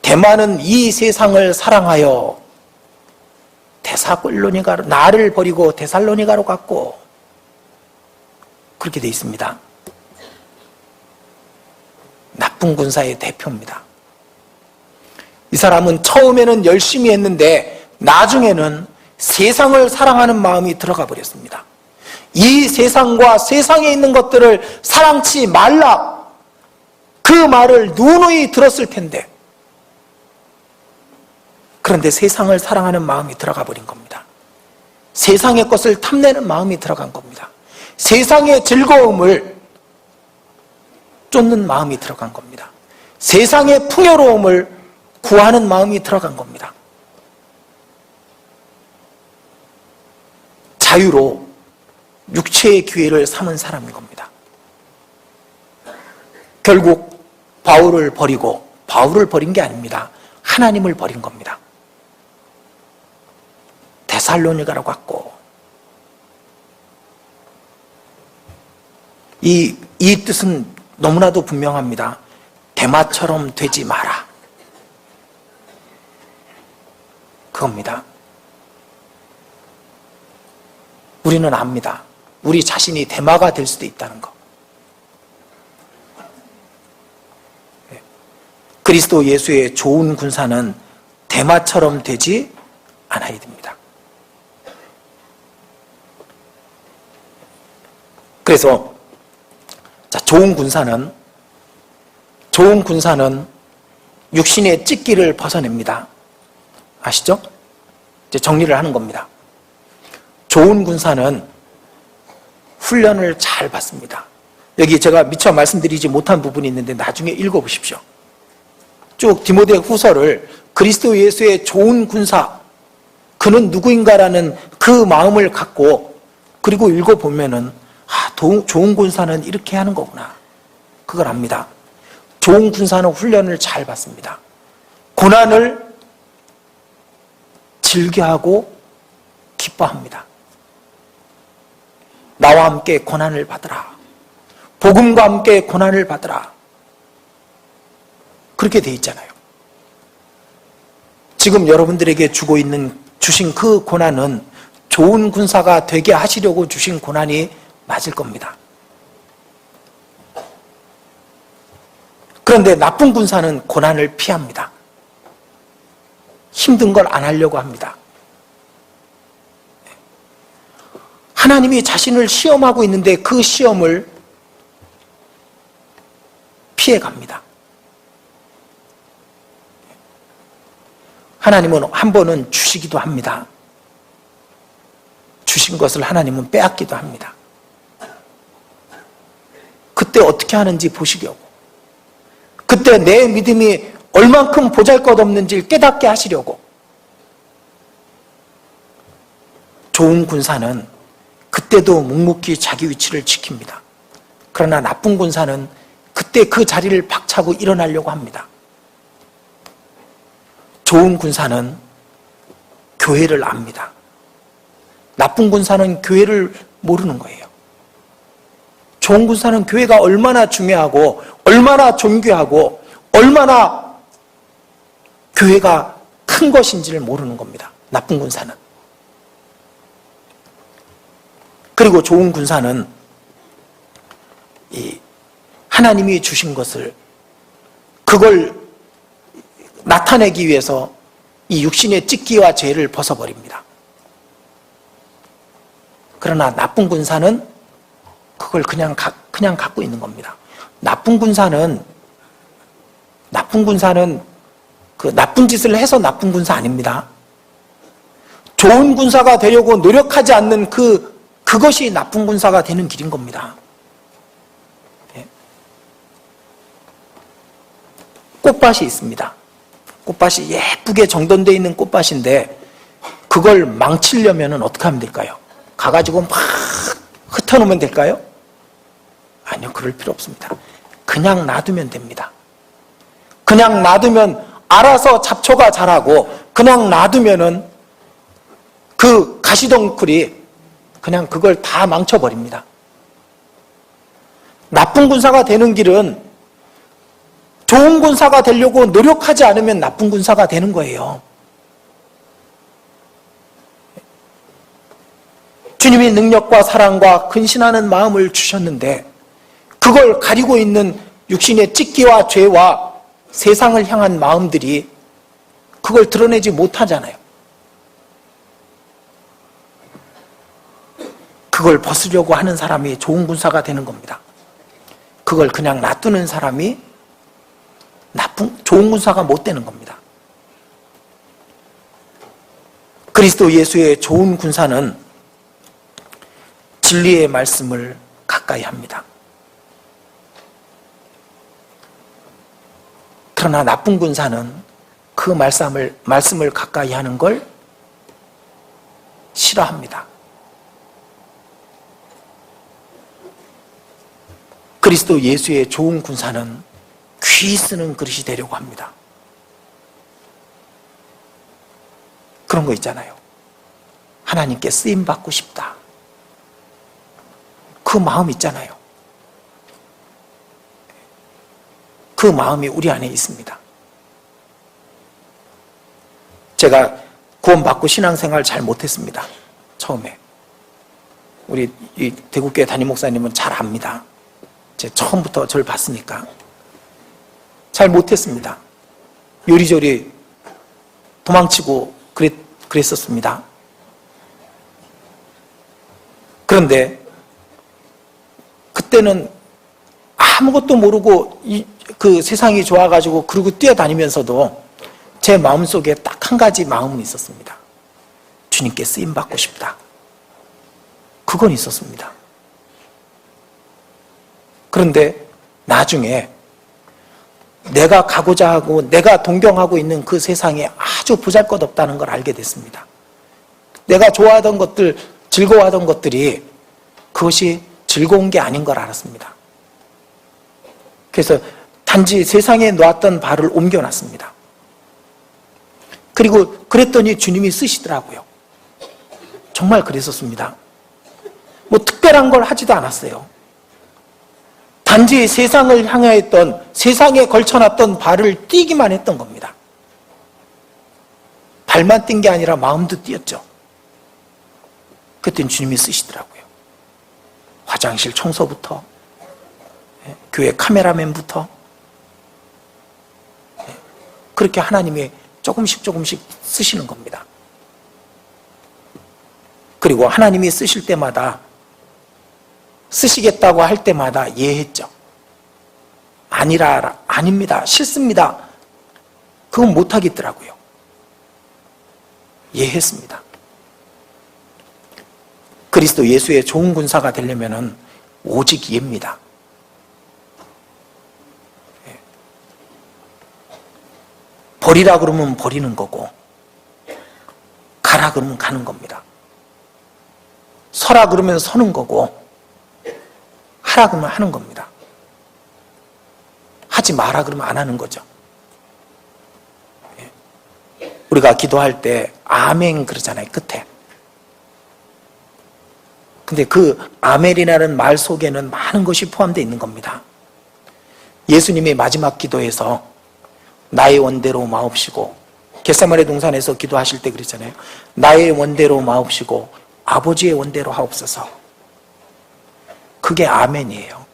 데마는 이 세상을 사랑하여 데살로니가로, 나를 버리고 데살로니가로 갔고, 그렇게 되어 있습니다. 나쁜 군사의 대표입니다. 이 사람은 처음에는 열심히 했는데 나중에는 세상을 사랑하는 마음이 들어가 버렸습니다. 이 세상과 세상에 있는 것들을 사랑치 말라, 그 말을 누누이 들었을 텐데, 그런데 세상을 사랑하는 마음이 들어가 버린 겁니다. 세상의 것을 탐내는 마음이 들어간 겁니다. 세상의 즐거움을 쫓는 마음이 들어간 겁니다. 세상의 풍요로움을 구하는 마음이 들어간 겁니다. 자유로 육체의 기회를 삼은 사람인 겁니다. 결국 바울을 버리고, 바울을 버린 게 아닙니다. 하나님을 버린 겁니다. 데살로니가로 갔고, 이 뜻은 너무나도 분명합니다. 데마처럼 되지 마라, 그겁니다. 우리는 압니다. 우리 자신이 데마가 될 수도 있다는 거. 그리스도 예수의 좋은 군사는 데마처럼 되지 않아야 됩니다. 그래서 좋은 군사는 육신의 찢기를 벗어냅니다. 아시죠? 이제 정리를 하는 겁니다. 좋은 군사는 훈련을 잘 받습니다. 여기 제가 미처 말씀드리지 못한 부분이 있는데 나중에 읽어보십시오. 쭉 디모데 후서를 그리스도 예수의 좋은 군사, 그는 누구인가라는 그 마음을 갖고, 그리고 읽어보면은 좋은 군사는 이렇게 하는 거구나, 그걸 압니다. 좋은 군사는 훈련을 잘 받습니다. 고난을 즐겨하고 기뻐합니다. 나와 함께 고난을 받으라, 복음과 함께 고난을 받으라, 그렇게 돼 있잖아요. 지금 여러분들에게 주신 그 고난은 좋은 군사가 되게 하시려고 주신 고난이 맞을 겁니다. 그런데 나쁜 군사는 고난을 피합니다. 힘든 걸 안 하려고 합니다. 하나님이 자신을 시험하고 있는데 그 시험을 피해갑니다. 하나님은 한 번은 주시기도 합니다. 주신 것을 하나님은 빼앗기도 합니다. 그때 어떻게 하는지 보시려고, 그때 내 믿음이 얼만큼 보잘것없는지 깨닫게 하시려고. 좋은 군사는 그때도 묵묵히 자기 위치를 지킵니다. 그러나 나쁜 군사는 그때 그 자리를 박차고 일어나려고 합니다. 좋은 군사는 교회를 압니다. 나쁜 군사는 교회를 모르는 거예요. 좋은 군사는 교회가 얼마나 중요하고, 얼마나 존귀하고, 얼마나 교회가 큰 것인지를 모르는 겁니다. 나쁜 군사는. 그리고 좋은 군사는 하나님이 주신 것을, 그걸 나타내기 위해서 이 육신의 찢기와 죄를 벗어버립니다. 그러나 나쁜 군사는 그걸 그냥 갖고 있는 겁니다. 나쁜 군사는 그 나쁜 짓을 해서 나쁜 군사 아닙니다. 좋은 군사가 되려고 노력하지 않는 그것이 나쁜 군사가 되는 길인 겁니다. 꽃밭이 있습니다. 꽃밭이 예쁘게 정돈되어 있는 꽃밭인데 그걸 망치려면 어떻게 하면 될까요? 가가지고 막 흩어놓으면 될까요? 아니요, 그럴 필요 없습니다. 그냥 놔두면 됩니다. 그냥 놔두면 알아서 잡초가 자라고, 그냥 놔두면은 그 가시덩굴이 그냥 그걸 다 망쳐버립니다. 나쁜 군사가 되는 길은 좋은 군사가 되려고 노력하지 않으면 나쁜 군사가 되는 거예요. 주님이 능력과 사랑과 근신하는 마음을 주셨는데 그걸 가리고 있는 육신의 찢기와 죄와 세상을 향한 마음들이 그걸 드러내지 못하잖아요. 그걸 벗으려고 하는 사람이 좋은 군사가 되는 겁니다. 그걸 그냥 놔두는 사람이 좋은 군사가 못 되는 겁니다. 그리스도 예수의 좋은 군사는 진리의 말씀을 가까이 합니다. 그러나 나쁜 군사는 그 말씀을 가까이 하는 걸 싫어합니다. 그리스도 예수의 좋은 군사는 귀 쓰는 그릇이 되려고 합니다. 그런 거 있잖아요. 하나님께 쓰임받고 싶다. 그 마음 있잖아요. 그 마음이 우리 안에 있습니다. 제가 구원받고 신앙생활 잘 못했습니다. 처음에. 우리 이 대구교회 담임 목사님은 잘 압니다. 제가 처음부터 저를 봤으니까. 잘 못했습니다. 요리조리 도망치고 그랬었습니다. 그런데 그때는 아무것도 모르고 그 세상이 좋아가지고 그러고 뛰어다니면서도 제 마음속에 딱 한 가지 마음은 있었습니다. 주님께 쓰임받고 싶다. 그건 있었습니다. 그런데 나중에 내가 가고자 하고 내가 동경하고 있는 그 세상에 아주 보잘것없다는 걸 알게 됐습니다. 내가 좋아하던 것들, 즐거워하던 것들이 그것이 즐거운 게 아닌 걸 알았습니다. 그래서 단지 세상에 놓았던 발을 옮겨놨습니다. 그리고 그랬더니 주님이 쓰시더라고요. 정말 그랬었습니다. 뭐 특별한 걸 하지도 않았어요. 단지 세상을 향하였던, 세상에 걸쳐놨던 발을 띄기만 했던 겁니다. 발만 띈 게 아니라 마음도 띄었죠. 그랬더니 주님이 쓰시더라고요. 화장실 청소부터, 교회 카메라맨부터, 그렇게 하나님이 조금씩 쓰시는 겁니다. 그리고 하나님이 쓰실 때마다, 쓰시겠다고 할 때마다 예했죠. 아닙니다. 싫습니다. 그건 못하겠더라고요. 예했습니다. 그리스도 예수의 좋은 군사가 되려면 오직 예입니다. 버리라 그러면 버리는 거고, 가라 그러면 가는 겁니다. 서라 그러면 서는 거고, 하라 그러면 하는 겁니다. 하지 마라 그러면 안 하는 거죠. 우리가 기도할 때 아멘 그러잖아요, 끝에. 근데 그 아멘이라는 말 속에는 많은 것이 포함되어 있는 겁니다. 예수님의 마지막 기도에서 나의 원대로 마옵시고, 겟세마네 동산에서 기도하실 때 그랬잖아요. 나의 원대로 마옵시고 아버지의 원대로 하옵소서. 그게 아멘이에요.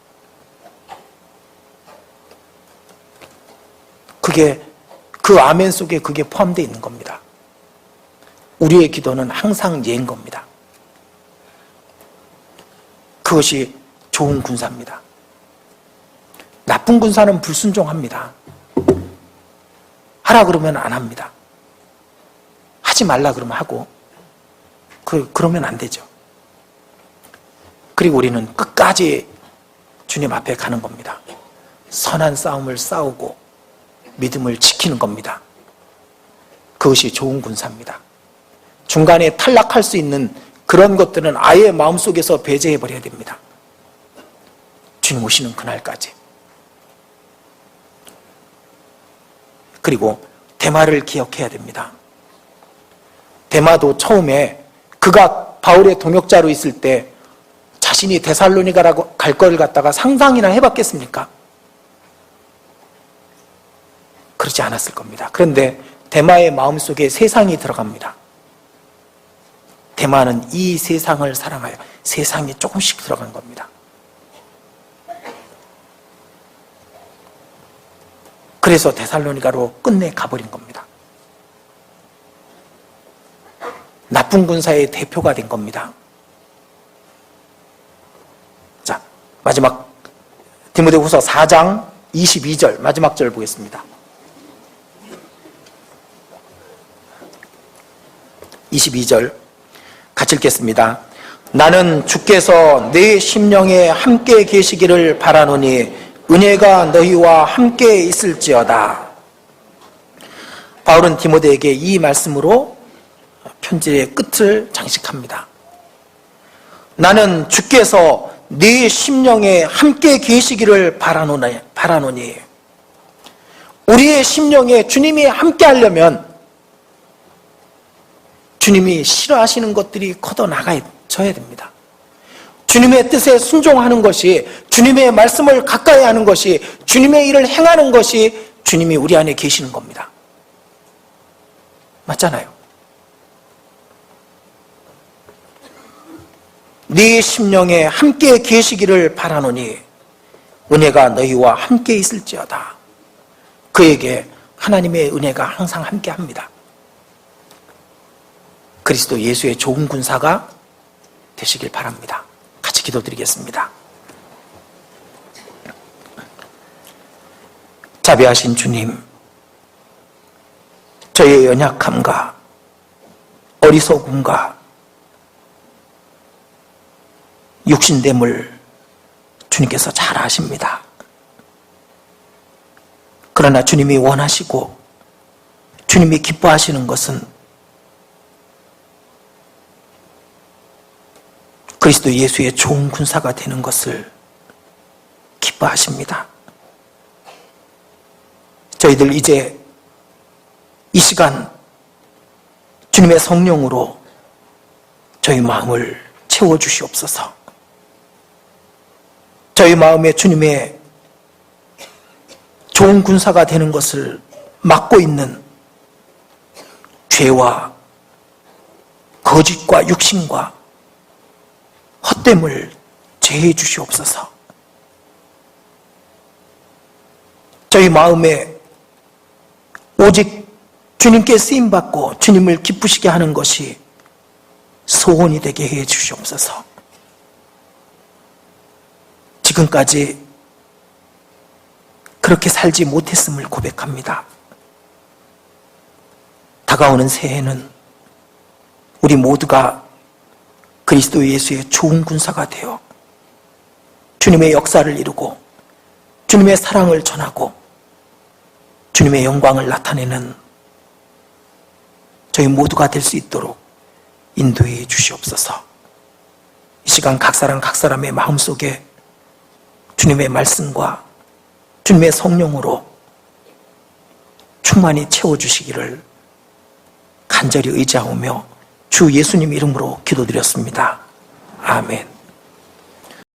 그 아멘 속에 그게 포함되어 있는 겁니다. 우리의 기도는 항상 예인 겁니다. 그것이 좋은 군사입니다. 나쁜 군사는 불순종합니다. 하라 그러면 안 합니다. 하지 말라 그러면 하고, 그러면 안 되죠. 그리고 우리는 끝까지 주님 앞에 가는 겁니다. 선한 싸움을 싸우고 믿음을 지키는 겁니다. 그것이 좋은 군사입니다. 중간에 탈락할 수 있는 그런 것들은 아예 마음속에서 배제해버려야 됩니다. 주님 오시는 그날까지. 그리고 데마를 기억해야 됩니다. 데마도 처음에 그가 바울의 동역자로 있을 때 자신이 데살로니가라고 갈 걸 갖다가 상상이나 해봤겠습니까? 그렇지 않았을 겁니다. 그런데 데마의 마음속에 세상이 들어갑니다. 데마는 이 세상을 사랑하여 세상에 조금씩 들어간 겁니다. 그래서 데살로니가로 끝내 가버린 겁니다. 나쁜 군사의 대표가 된 겁니다. 자, 마지막 디모데후서 4장 22절 마지막 절 보겠습니다. 22절 같이 읽겠습니다. 나는 주께서 내 심령에 함께 계시기를 바라노니 은혜가 너희와 함께 있을지어다. 바울은 디모데에게 이 말씀으로 편지의 끝을 장식합니다. 나는 주께서 네 심령에 함께 계시기를 바라노니 우리의 심령에 주님이 함께 하려면 주님이 싫어하시는 것들이 걷어나가야 됩니다. 주님의 뜻에 순종하는 것이, 주님의 말씀을 가까이 하는 것이, 주님의 일을 행하는 것이 주님이 우리 안에 계시는 겁니다. 맞잖아요. 네 심령에 함께 계시기를 바라노니 은혜가 너희와 함께 있을지어다. 그에게 하나님의 은혜가 항상 함께 합니다. 그리스도 예수의 좋은 군사가 되시길 바랍니다. 같이 기도드리겠습니다. 자비하신 주님, 저의 연약함과 어리석음과 육신됨을 주님께서 잘 아십니다. 그러나 주님이 원하시고 주님이 기뻐하시는 것은 그리스도 예수의 좋은 군사가 되는 것을 기뻐하십니다. 저희들 이제 이 시간 주님의 성령으로 저희 마음을 채워주시옵소서. 저희 마음에 주님의 좋은 군사가 되는 것을 막고 있는 죄와 거짓과 육신과 헛됨을 제해 주시옵소서. 저희 마음에 오직 주님께 쓰임받고 주님을 기쁘시게 하는 것이 소원이 되게 해 주시옵소서. 지금까지 그렇게 살지 못했음을 고백합니다. 다가오는 새해는 우리 모두가 그리스도 예수의 좋은 군사가 되어 주님의 역사를 이루고 주님의 사랑을 전하고 주님의 영광을 나타내는 저희 모두가 될 수 있도록 인도해 주시옵소서. 이 시간 각 사람의 마음속에 주님의 말씀과 주님의 성령으로 충만히 채워주시기를 간절히 의지하오며 주 예수님 이름으로 기도드렸습니다. 아멘.